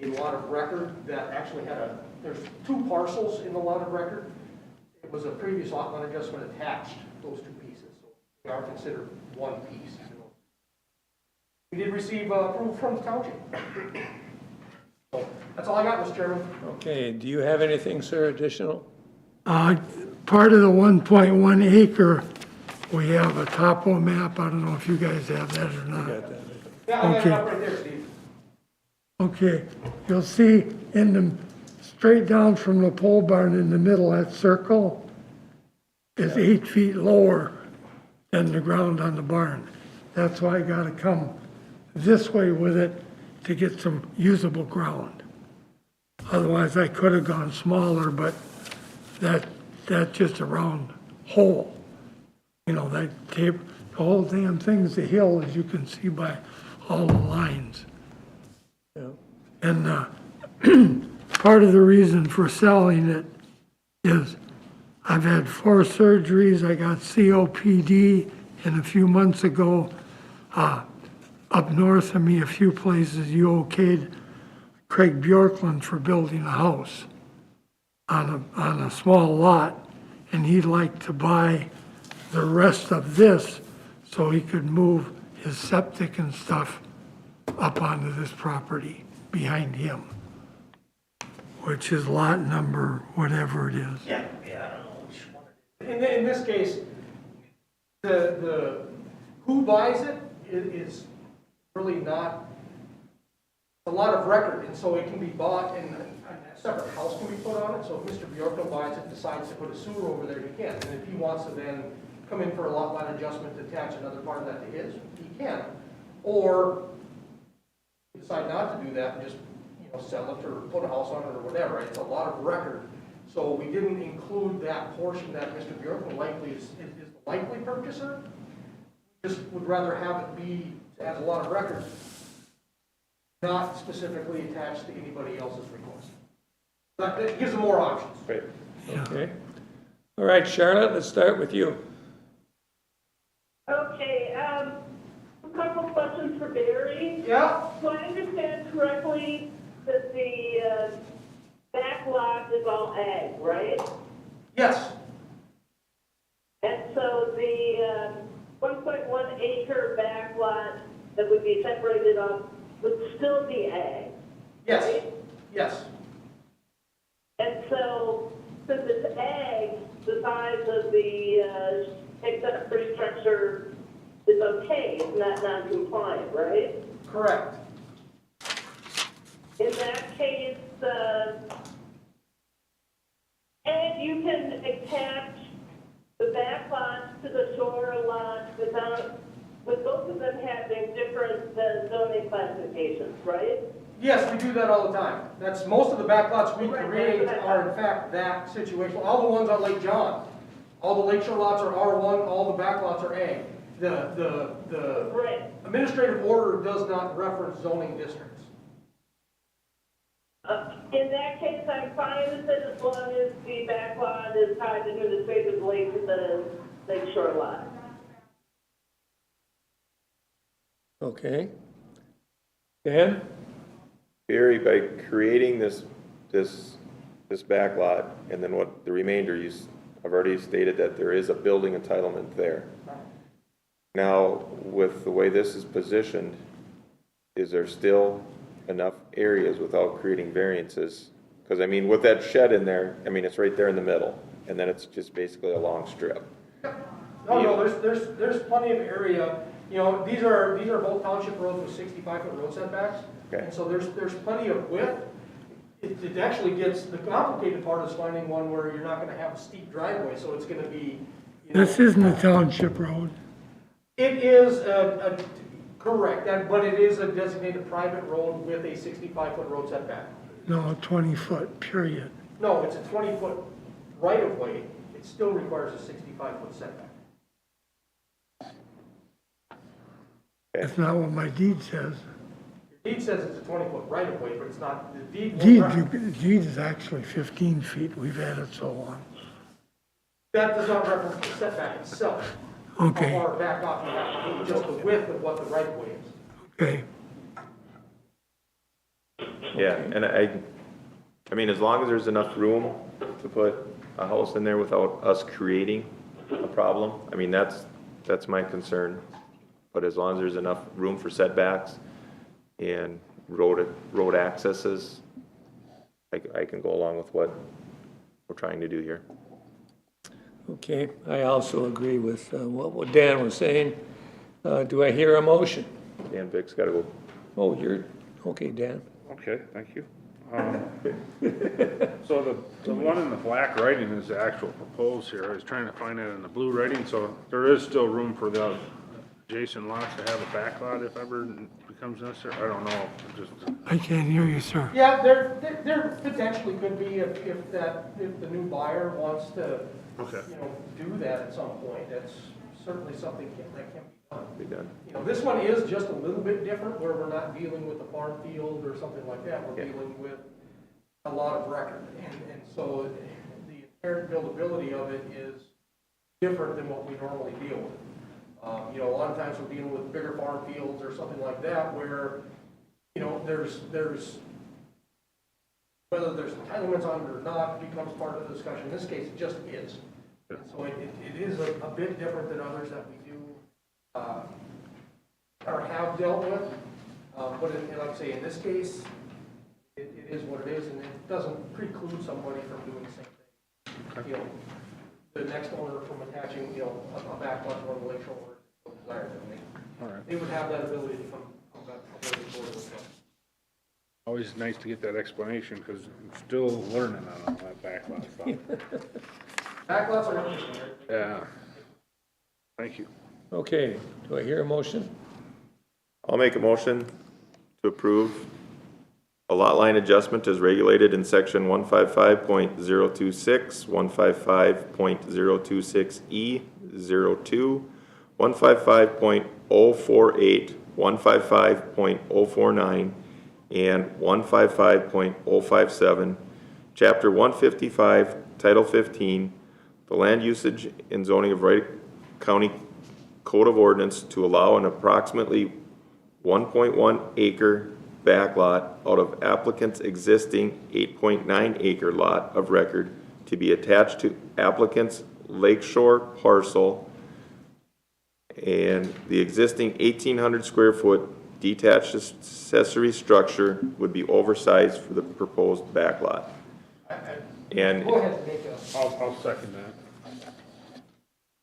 a lot of record that actually had there's two parcels in the lot of record. It was a previous lot line adjustment attached, those two pieces, so they are considered one piece. We did receive approval from the township. So that's all I got, Mr. Chairman. Okay, do you have anything, sir, additional? Part of the 1.1 acre, we have a topo map. I don't know if you guys have that or not. Got that? Yeah, I got it up right there, Steve. Okay, you'll see in the, straight down from the pole barn in the middle, that circle is 8 feet lower than the ground on the barn. That's why I gotta come this way with it to get some usable ground. Otherwise, I could have gone smaller, but that's just a round hole. You know, that tape, the whole damn thing's a hill, as you can see by all the lines. Yeah. And part of the reason for selling it is I've had 4 surgeries. I got COPD, and a few months ago, up north of me, a few places, you okayed Craig Bjorklund for building a house on a small lot, and he'd like to buy the rest of this so he could move his septic and stuff up onto this property behind him, which is lot number whatever it is. Yeah, I don't know which one it is. In this case, the who buys it is really not a lot of record, and so it can be bought and a separate house can be put on it. So if Mr. Bjorko buys it, decides to put a sewer over there, he can. And if he wants to then come in for a lot line adjustment to attach another part of that to his, he can. Or decide not to do that and just, sell it or put a house on it or whatever. It's a lot of record. So we didn't include that portion that Mr. Bjorko likely is the likely purchaser. Just would rather have it be as a lot of record, not specifically attached to anybody else's request. That gives them more options. Great. Okay. All right, Charlotte, let's start with you. Okay, a couple questions for Barry. Yeah? So I understand correctly that the back lot is all ag, right? Yes. And so the 1.1 acre back lot that would be separated off would still be ag? Yes. Right? Yes. And so, since it's ag, the size of the accessory structure is okay, it's not non-compliant, right? Correct. In that case, and you can attach the back lot to the shore lot without, with both of them having different zoning classifications, right? Yes, we do that all the time. That's most of the backlots we create are in fact that situation. All the ones on Lake John, all the lakeshore lots are R1, all the backlots are A. The Right. administrative order does not reference zoning districts. In that case, I'm fine with it as long as the back lot is tied into the same lake as the lake shore lot. Okay. Dan? Barry, by creating this back lot, and then what the remainder, I've already stated that there is a building entitlement there. Now, with the way this is positioned, is there still enough areas without creating variances? Because I mean, with that shed in there, I mean, it's right there in the middle, and then it's just basically a long strip. No, there's plenty of area. You know, these are both township roads with 65-foot road setbacks. Okay. And so there's plenty of width. It actually gets, the complicated part is finding one where you're not gonna have a steep driveway, so it's gonna be, you know. This isn't a township road. It is correct, but it is a designated private road with a 65-foot road setback. No, 20-foot, period. No, it's a 20-foot right-of-way. It still requires a 65-foot setback. That's not what my deed says. Your deed says it's a 20-foot right-of-way, but it's not, the deed won't reference. Deed is actually 15 feet. We've had it so long. That does not reference the setback itself. Okay. How far back off you have to be, just the width of what the right-of-way is. Okay. Yeah, and I mean, as long as there's enough room to put a house in there without us creating a problem, I mean, that's my concern. But as long as there's enough room for setbacks and road accesses, I can go along with what we're trying to do here. Okay, I also agree with what Dan was saying. Do I hear a motion? Dan Vic's gotta go. Oh, okay, Dan. Okay, thank you. So the one in the black writing is the actual proposed here. I was trying to find it in the blue writing, so there is still room for the adjacent lots to have a back lot if ever becomes necessary. I don't know, I can't hear you, sir. Yeah, there potentially could be if the new buyer wants to, Okay. you know, do that at some point. That's certainly something that can be done. Be done. You know, this one is just a little bit different where we're not dealing with a farm field or something like that. We're dealing with a lot of record. And so the inherent buildability of it is different than what we normally deal with. You know, a lot of times we're dealing with bigger farm fields or something like that where, you know, there's whether there's entitlements on it or not becomes part of the discussion. In this case, it just is. And so it is a bit different than others that we do or have dealt with. But like I say, in this case, it is what it is, and it doesn't preclude somebody from doing the same thing. You know, the next owner from attaching, you know, a back lot or a lake shore or desire them. They would have that ability to come back before the board with them. always nice to get that explanation because I'm still learning on that back lot stuff. Backlots are interesting. Yeah. Thank you. Okay, do I hear a motion? I'll make a motion to approve a lot line adjustment as regulated in section 155.026, 155.026E, 02, 155.048, 155.049, and 155.057, Chapter 155, Title 15, the land usage and zoning of Wright County Code of Ordinance to allow an approximately 1.1 acre backlot out of applicant's existing 8.9 acre lot of record to be attached to applicant's lakeshore parcel, and the existing 1,800 square foot detached accessory structure would be oversized for the proposed backlot. And Go ahead and make a. I'll second that.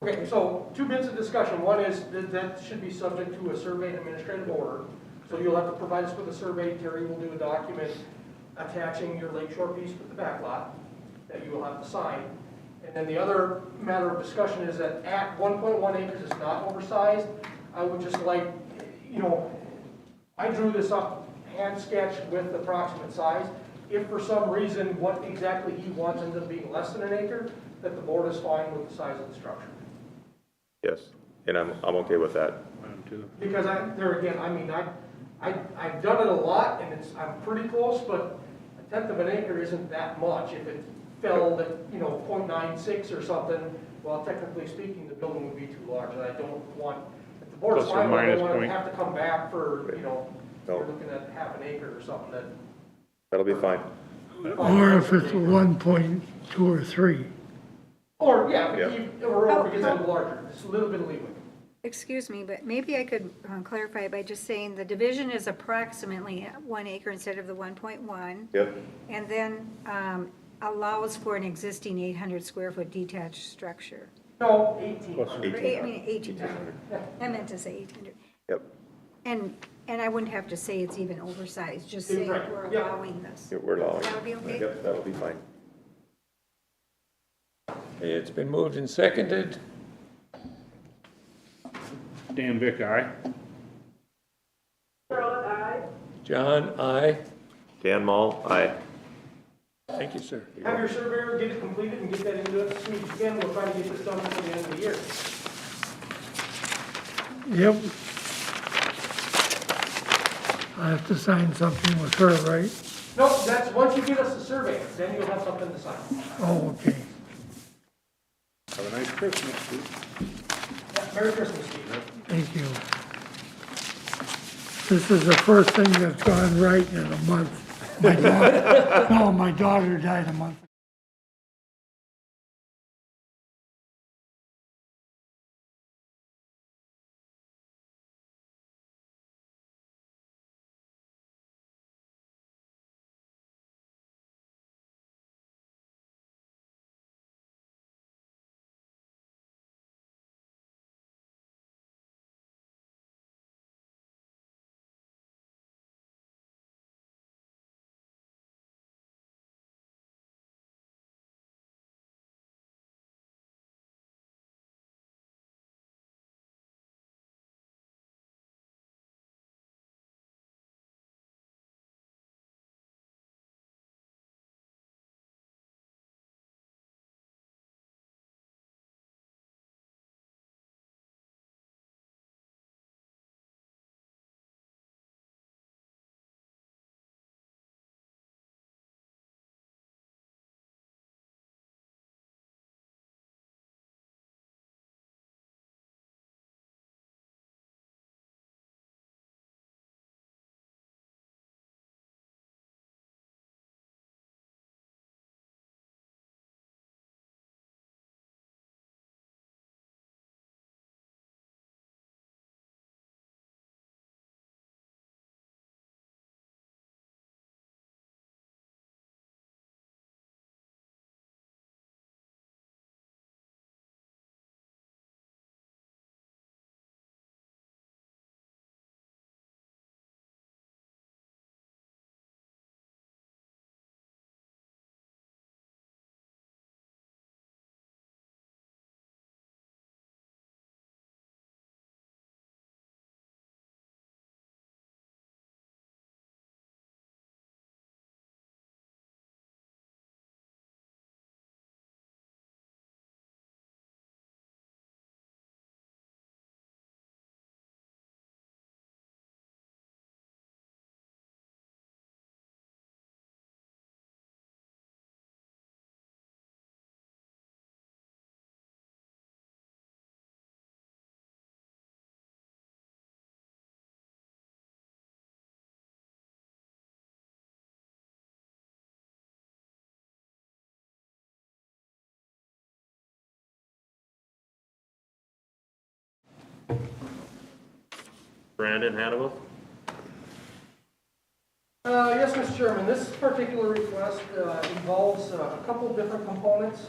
Okay, so two bits of discussion. One is that should be subject to a survey and administrative order. So you'll have to provide us with a survey. Terry will do a document attaching your lakeshore piece with the back lot that you will have to sign. And then the other matter of discussion is that at 1.1 acres is not oversized. I would just like, you know, I drew this up hand sketched with approximate size. If for some reason what exactly he wants ends up being less than an acre, that the board is fine with the size of the structure. yes, And I'm okay with that. Because there again, I mean, I've done it a lot, and I'm pretty close, but a tenth of an acre isn't that much. If it fell at, you know, 0.96 or something, well, technically speaking, the building would be too large, and I don't want, if the board's Plus or fine, I minus don't want to point. have to come back for, you know, No. we're looking at half an acre or something that. That'll be fine. Or if it's 1.2 or 3. Or, yeah, Yeah. or if it gets a little larger, just a little bit of leeway. Excuse me, but maybe I could clarify by just saying the division is approximately 1 acre instead of the 1.1. Yep. And then allows for an existing 800 square foot detached structure. No, 18. Or I mean, 1,800. I meant to say 800. Yep. And I wouldn't have to say it's even oversized, just say Right, we're yeah. allowing this. We're allowing. That would be okay? Yep, that'll be fine. It's been moved and seconded. Dan Vick, aye. Charlotte, aye. John, aye. Dan Mall, aye. Thank you, sir. Have your surveyor get it completed and get that into it as soon as you can. We'll try to get this done before the end of the year. Yep. I have to sign something with her, right? No, that's, once you get us the survey, then you'll have something to sign. Oh, okay. Have a nice Christmas, Steve. Yeah, Merry Christmas, Steve. Thank you. This is the first thing that's gone right in a month. My daughter died a month. Brandon Hannibal? Yes, Mr. Chairman, this particular request involves a couple of different components.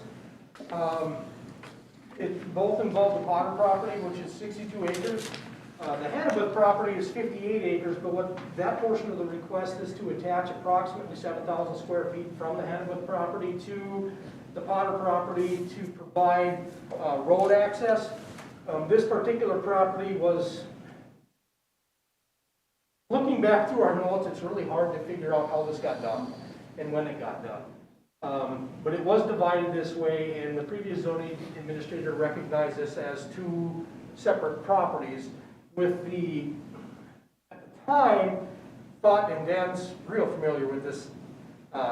It both involve the Potter property, which is 62 acres. The Hannibal property is 58 acres, but what that portion of the request is to attach approximately 7,000 square feet from the Hannibal property to the Potter property to provide road access. This particular property was, looking back through our notes, it's really hard to figure out how this got done and when it got done. But it was divided this way, and the previous zoning administrator recognized this as two separate properties with the, at the time, thought, and Dan's real familiar with this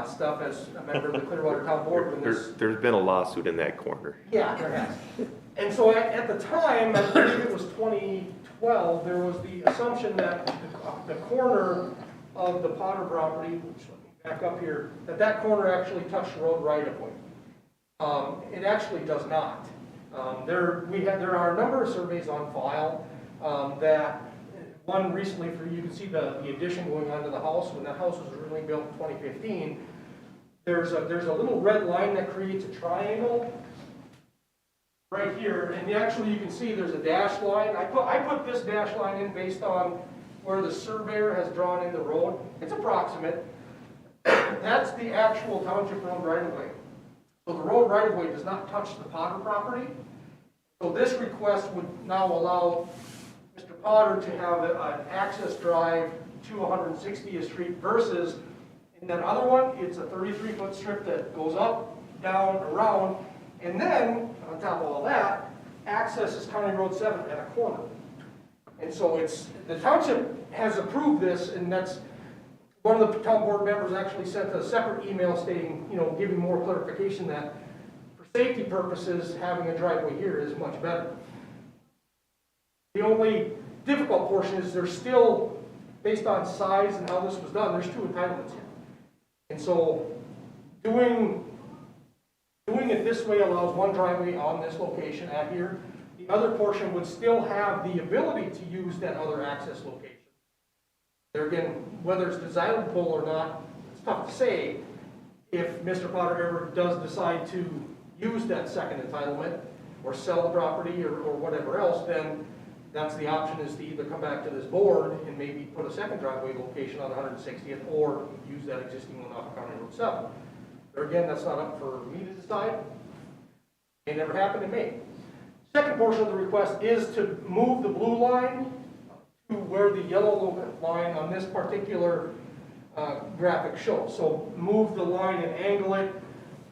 stuff as a member of the Clearwater Town Board when this. There's been a lawsuit in that corner. Yeah, there has. And so at the time, I believe it was 2012, there was the assumption that the corner of the Potter property, which let me back up here, that corner actually touched the road right of way. It actually does not. There are a number of surveys on file that, one recently for, you can see the addition going onto the house, when that house was originally built in 2015. There's a little red line that creates a triangle right here, and actually you can see there's a dash line. I put this dash line in based on where the surveyor has drawn in the road. It's approximate. That's the actual township road right of way. So the road right of way does not touch the Potter property. So this request would now allow Mr. Potter to have an access drive to 160th Street versus in that other one, it's a 33-foot strip that goes up, down, around, and then on top of all that, accesses County Road 7 at a corner. And so the township has approved this, and that's, one of the town board members actually sent a separate email stating, giving more clarification that for safety purposes, having a driveway here is much better. The only difficult portion is there's still, based on size and how this was done, there's 2 entitlements here. And so doing it this way allows one driveway on this location at here. The other portion would still have the ability to use that other access location. There again, whether it's desirable or not, it's tough to say. If Mr. Potter ever does decide to use that second entitlement or sell the property or whatever else, then that's the option, is to either come back to this board and maybe put a second driveway location on 160th or use that existing one off of County Road 7. There again, that's not up for me to decide. It never happened in May. Second portion of the request is to move the blue line to where the yellow line on this particular graphic shows. So move the line and angle it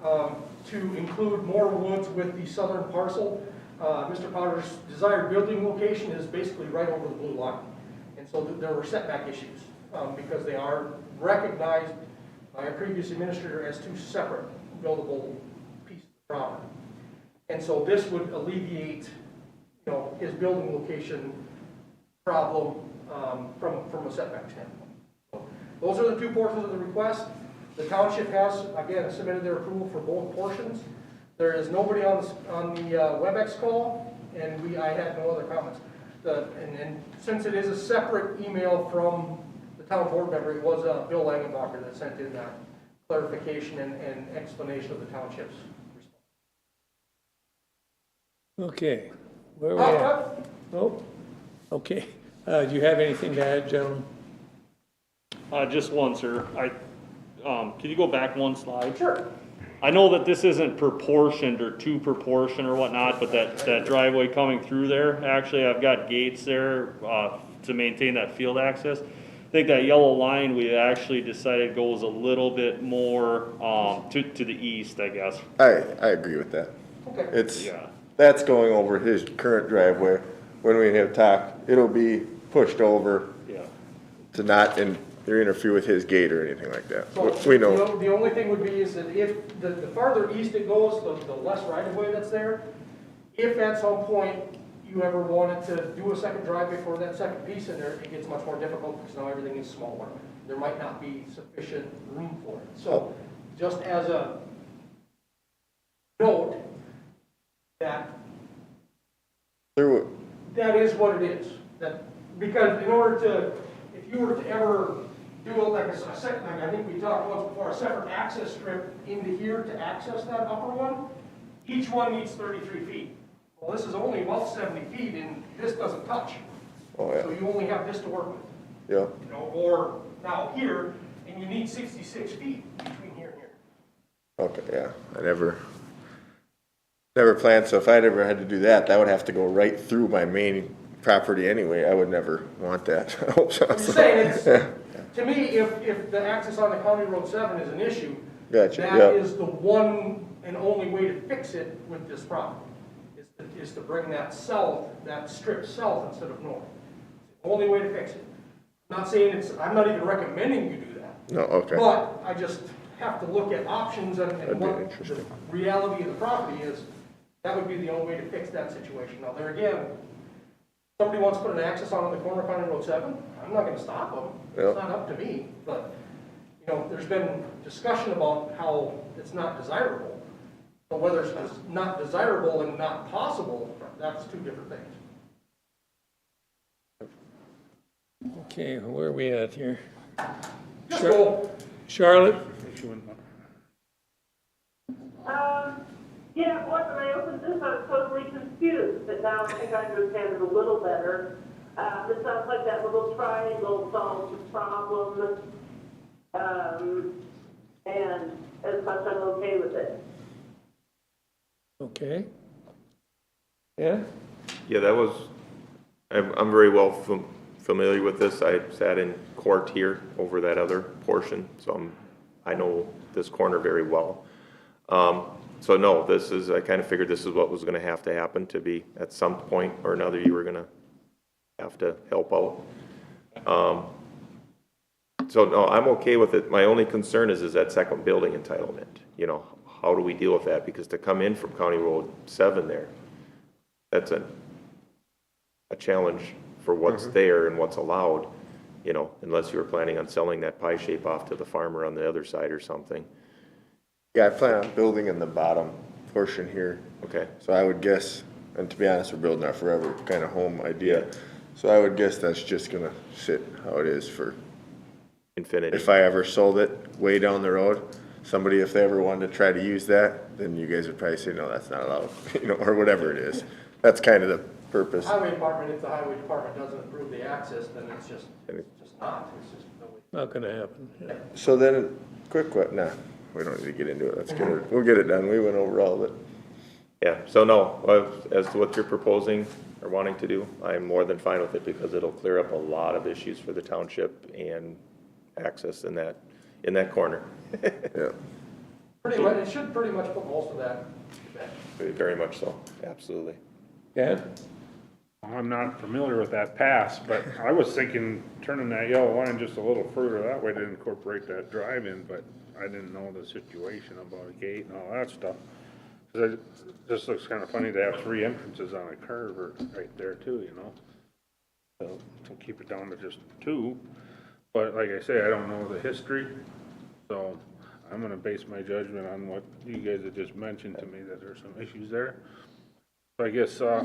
to include more woods with the southern parcel. Mr. Potter's desired building location is basically right over the blue line. And so there were setback issues because they are recognized by a previous administrator as 2 separate buildable pieces of property. And so this would alleviate, his building location problem from a setback standpoint. So those are the 2 portions of the request. The township has, again, submitted their approval for both portions. There is nobody on the WebEx call, and I had no other comments. And since it is a separate email from the town board member, it was Bill Langenbacher that sent in that clarification and explanation of the township's response. Okay, where are we at? Oh, okay. Do you have anything to add, gentlemen? Just one, sir. Can you go back one slide? Sure. I know that this isn't proportioned or to proportion or whatnot, but that driveway coming through there, actually, I've got gates there to maintain that field access. I think that yellow line, we actually decided goes a little bit more to the east, I guess. I agree with that. Okay. That's going over his current driveway. When we have talked, it'll be pushed over to not interfere with his gate or anything like that. So We know. The only thing would be is that if the farther east it goes, the less right of way that's there. If at some point you ever wanted to do a second driveway for that second piece in there, it gets much more difficult because now everything is smaller. There might not be sufficient room for it. So just as a note, that is what it is. Because in order to, if you were to ever do it like a second, like I think we talked once before, a separate access strip into here to access that upper one, each one needs 33 feet. Well, this is only about 70 feet and this doesn't touch. Oh, yeah. So you only have this to work with. Yeah. Or now here, and you need 66 feet between here and here. Okay, yeah. I never planned, so if I'd ever had to do that, that would have to go right through my main property anyway. I would never want that. I'm just saying, to me, if the access on the County Road 7 is an issue, Gotcha, that is the one and only way to fix it with this problem, is is to bring that south, that strip south instead of north. Only way to fix it. Not saying I'm not even recommending you do that. No, okay. But I just have to look at options and That'd be what the interesting. reality of the property is. That would be the only way to fix that situation. Now, there again, somebody wants to put an access on the corner of County Road 7, I'm not gonna stop them. Yep. It's not up to me, but, you know, there's been discussion about how it's not desirable. But whether it's not desirable and not possible, that's two different things. Okay, where are we at here? Just go. Charlotte? Yeah, when I opened this, I was totally confused, but now I think I understand it a little better. It sounds like that little triangle solves the problem, and as such, I'm okay with it. Okay. Yeah? Yeah, that was, I'm very well familiar with this. I sat in court here over that other portion, so I know this corner very well. So no, this is, I kind of figured this is what was gonna have to happen to be, at some point or another, you were gonna have to help out. So no, I'm okay with it. My only concern is that second building entitlement. You know, how do we deal with that? Because to come in from County Road 7 there, that's a challenge for what's there and what's allowed, you know, unless you were planning on selling that pie shape off to the farmer on the other side or something. Yeah, I plan on building in the bottom portion here. Okay. So I would guess, and to be honest, we're building our forever kind of home idea. So I would guess that's just gonna sit how it is for Infinity. if I ever sold it way down the road. Somebody, if they ever wanted to try to use that, then you guys would probably say, no, that's not allowed, you know, or whatever it is. That's kind of the purpose. Highway department, if the highway department doesn't approve the access, then it's just not. It's just no way. Not gonna happen. Yeah. So then, nah, we don't need to get into it. Let's get it, we'll get it done. We went over all of it. Yeah, so no, as to what you're proposing or wanting to do, I'm more than fine with it because it'll clear up a lot of issues for the township and access in that corner. Yeah. Pretty much, it should pretty much put most of that to bed. Very much so, absolutely. Yeah? I'm not familiar with that pass, but I was thinking turning that yellow line just a little further that way to incorporate that drive in, but I didn't know the situation about a gate and all that stuff. 'Cause it just looks kind of funny to have 3 entrances on a curve or right there too, you know? So to keep it down to just 2, but like I say, I don't know the history, so I'm gonna base my judgment on what you guys have just mentioned to me, that there's some issues there. So I guess, I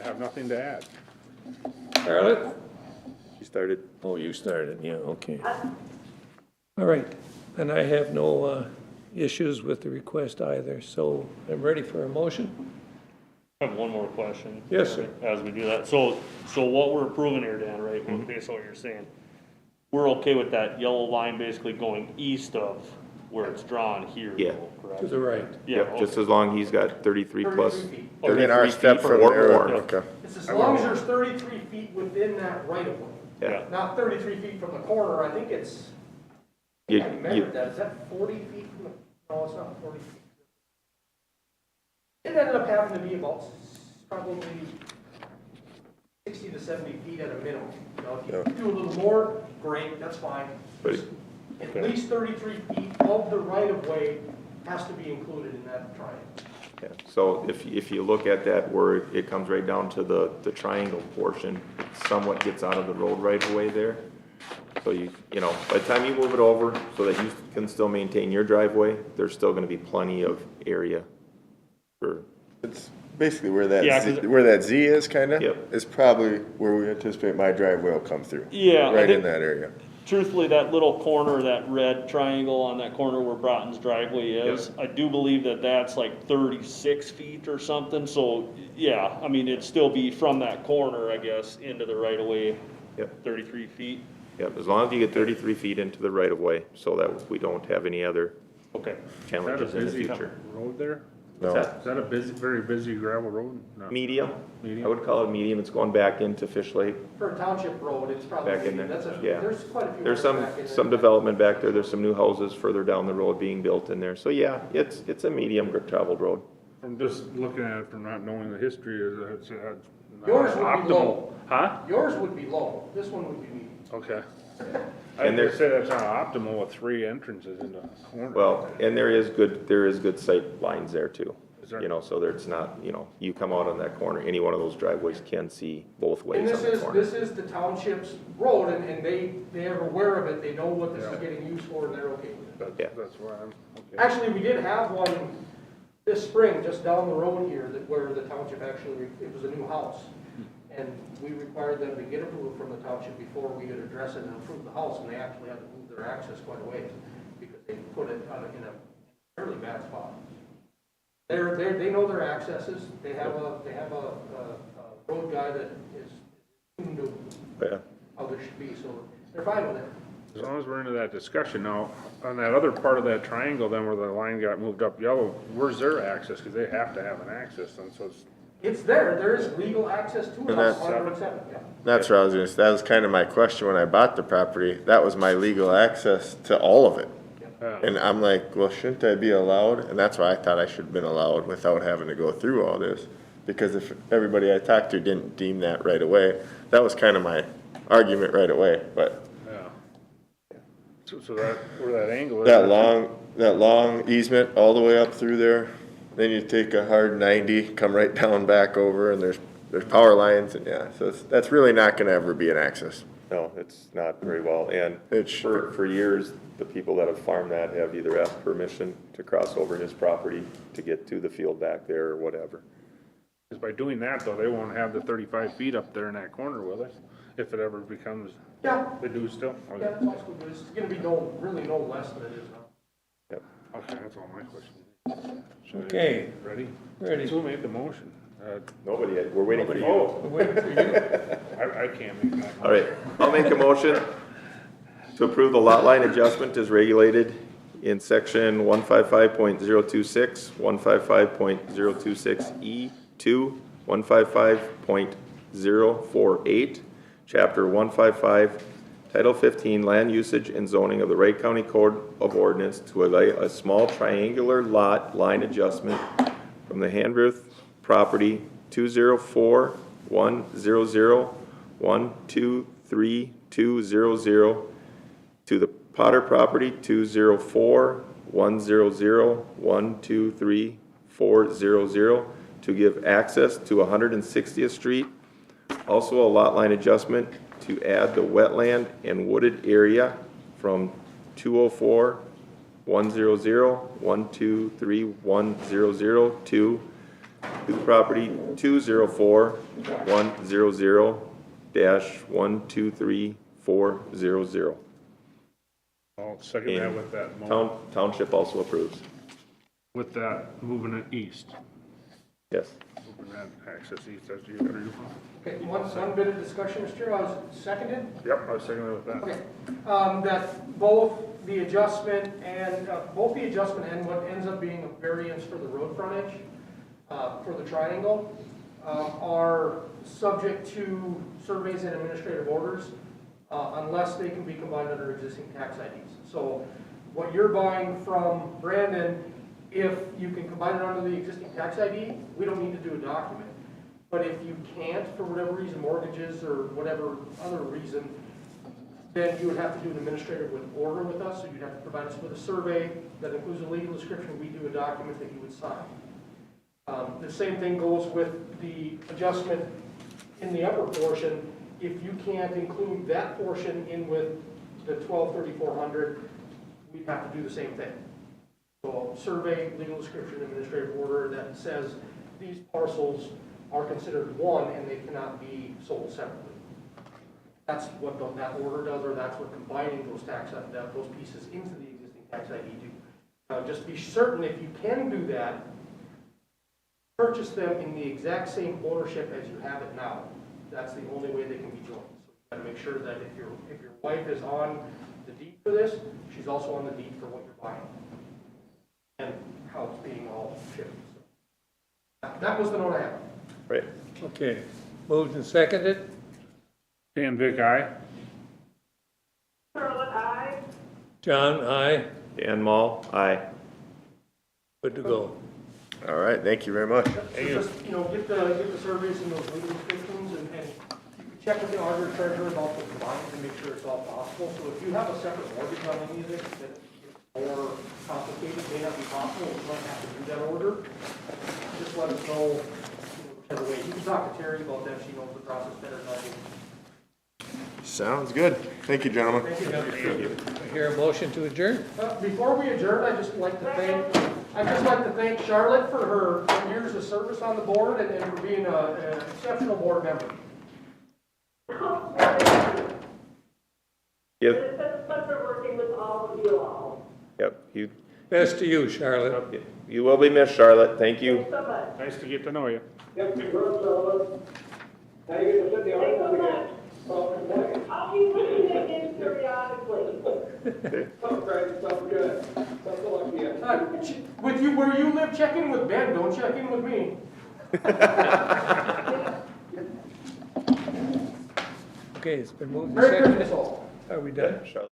have nothing to add. Charlotte? She started. Oh, you started, yeah, okay. All right, and I have no issues with the request either, so I'm ready for a motion. I have one more question. Yes, sir. As we do that, so what we're approving here, Dan, right, based on what you're saying, we're okay with that yellow line basically going east of where it's drawn here, Yeah. though, correct? To the right. Yeah, Yep, just okay. as long he's got 33 plus. 33 feet. They're in our 33 step feet from or there. more. Okay. It's as long as there's 33 feet within that right of way. Yeah. Not 33 feet from the corner, I think it's, You- I you- measured that, is that 40 feet from the, no, it's not 40 feet. It ended up having to be about probably 60 to 70 feet at a minimum. You know, if you do a little more, great, that's fine. But- At least 33 feet of the right of way has to be included in that triangle. Yeah, so if you look at that where it comes right down to the triangle portion, it somewhat gets out of the road right away there. So you know, by the time you move it over so that you can still maintain your driveway, there's still gonna be plenty of area for, It's basically where Yeah, that Z is kinda. Yep. Is probably where we anticipate my driveway will come through. Yeah, I Right in think- that area. Truthfully, that little corner, that red triangle on that corner where Broughton's driveway is, I do believe that that's like 36 feet or something, so, yeah, I mean, it'd still be from that corner, I guess, into the right of way. Yep. 33 feet, yep, as long as you get 33 feet into the right of way so that we don't have any other okay. challenges in the future. Road there? No. What's Is that a very busy gravel road? No. Medium, Medium? I would call it medium, it's going back into Fish Lake. For a township road, it's probably, Back in there, that's yeah. there's quite a few. There's roads back in there. some development back there, there's some new houses further down the road being built in there, so yeah, it's a medium traveled road. From just looking at it, from not knowing the history, it's Yours would be optimal. low. Huh? Yours would be low, this one would be medium. Okay. And I would say that's not optimal with 3 entrances in the corner. Well, and there is good sight lines there too. Is there? You know, so there's not, you know, you come out on that corner, any one of those driveways can see both And ways this on the is, corner. this is the township's road, and they are aware of it, they know what this is Yeah. getting used for, and they're okay with it. That's why I'm, okay. Actually, we did have one this spring, just down the road here, that where the township actually, it was a new house. And we required them to get approval from the township before we could address it and approve the house, and they actually had to move their access quite a ways, because they put it in a fairly bad spot. They know their accesses, they have a road guy that is tuned to Yeah. how this should be, so they're fine with it. As long as we're into that discussion now, on that other part of that triangle then where the line got moved up yellow, where's their access? Because they have to have an access then, so it's, It's there is legal access to it on that's- Route 7, yeah. That's what I was gonna say, that was kind of my question when I bought the property, that was my legal access to all of it. And I'm like, well, shouldn't I be allowed? And that's why I thought I should have been allowed without having to go through all this. Because if everybody I talked to didn't deem that right away, that was kind of my argument right away, but yeah. So that, where that angle is. that long easement all the way up through there, then you take a hard 90, come right down back over, and there's power lines, and yeah, so that's really not gonna ever be an access. No, it's not very well, and It's- for years, the people that have farmed that have either asked permission to cross over his property to get to the field back there or whatever. Because by doing that though, they won't have the 35 feet up there in that corner, will they? If it ever becomes, Yeah, they do still? yeah, Okay, that's also good, it's gonna be really no less than it is now. okay, that's all my questions. Okay, Ready? ready. Who made the motion? Nobody, we're waiting for you. Oh, We're waiting for you. I can't make that. All right, I'll make a motion to approve the lot line adjustment as regulated in section 155.026, 155.026E2, 155.048, chapter 155, Title 15, Land Usage and Zoning of the Wright County Code of Ordinance to allow a small triangular lot line adjustment from the Handrith property 204-100-123-200 to the Potter property 204-100-123-400 to give access to 160th Street. Also a lot line adjustment to add the wetland and wooded area from 204-100-123-100 to the property 204-100-123-400. I'll second that with that motion. Township also approves. With that, moving it east. Yes. Moving that access east, that's you agree? Okay, one bit of discussion, Mr. Chair, I was seconded. Yep, I was seconding with that. Okay, that both the adjustment and what ends up being a variance for the road frontage, for the triangle, are subject to surveys and administrative orders, unless they can be combined under existing tax IDs. So what you're buying from Brandon, if you can combine it under the existing tax ID, we don't need to do a document. But if you can't, for whatever reason, mortgages or whatever other reason, then you would have to do an administrative order with us, so you'd have to provide us with a survey that includes a legal description, we do a document that you would sign. The same thing goes with the adjustment in the upper portion. If you can't include that portion in with the 123400, we'd have to do the same thing. So survey, legal description, administrative order that says these parcels are considered one and they cannot be sold separately. That's what that order does, or that's what combining those those pieces into the existing tax ID do. Just be certain, if you can do that, purchase them in the exact same ownership as you have it now. That's the only way they can be joined. So you got to make sure that if your wife is on the deed for this, she's also on the deed for what you're buying and how it's being all shipped. So that was the note I have. Right. Okay, moved and seconded. Dan Vic, aye. Charlotte, aye. John, aye. Dan Mall, aye. Good to go. All right, thank you very much. So just, you know, get the surveys and those legal descriptions and check with the auditor treasurer about the bonds and make sure it's all possible. So if you have a separate mortgage on any of it, that it's more complicated, may not be possible, we might have to do that order. Just let us know, whichever way. You can talk to Terry about that, she knows the process better than I do. Sounds good. Thank you, gentlemen. Thank you. I hear a motion to adjourn? Before we adjourn, I'd just like to thank Charlotte for her years of service on the board and for being an exceptional board member. Yep. It's been a pleasure working with all of you all. Yep, Best to you, Charlotte. you will be missed, Charlotte. Thank you. Thanks so much. Nice to get to know you. Yep, you're Sullivan. Now you get to sit in the Thanks so audience much. again. Well, good morning. I'll be listening in periodically. Oh, great, sounds good. Best of luck to you. With you, where you live, check in with Ben, don't check in with me. Okay, it's been moved and Merry seconded. Christmas all. Are we done? Charlotte.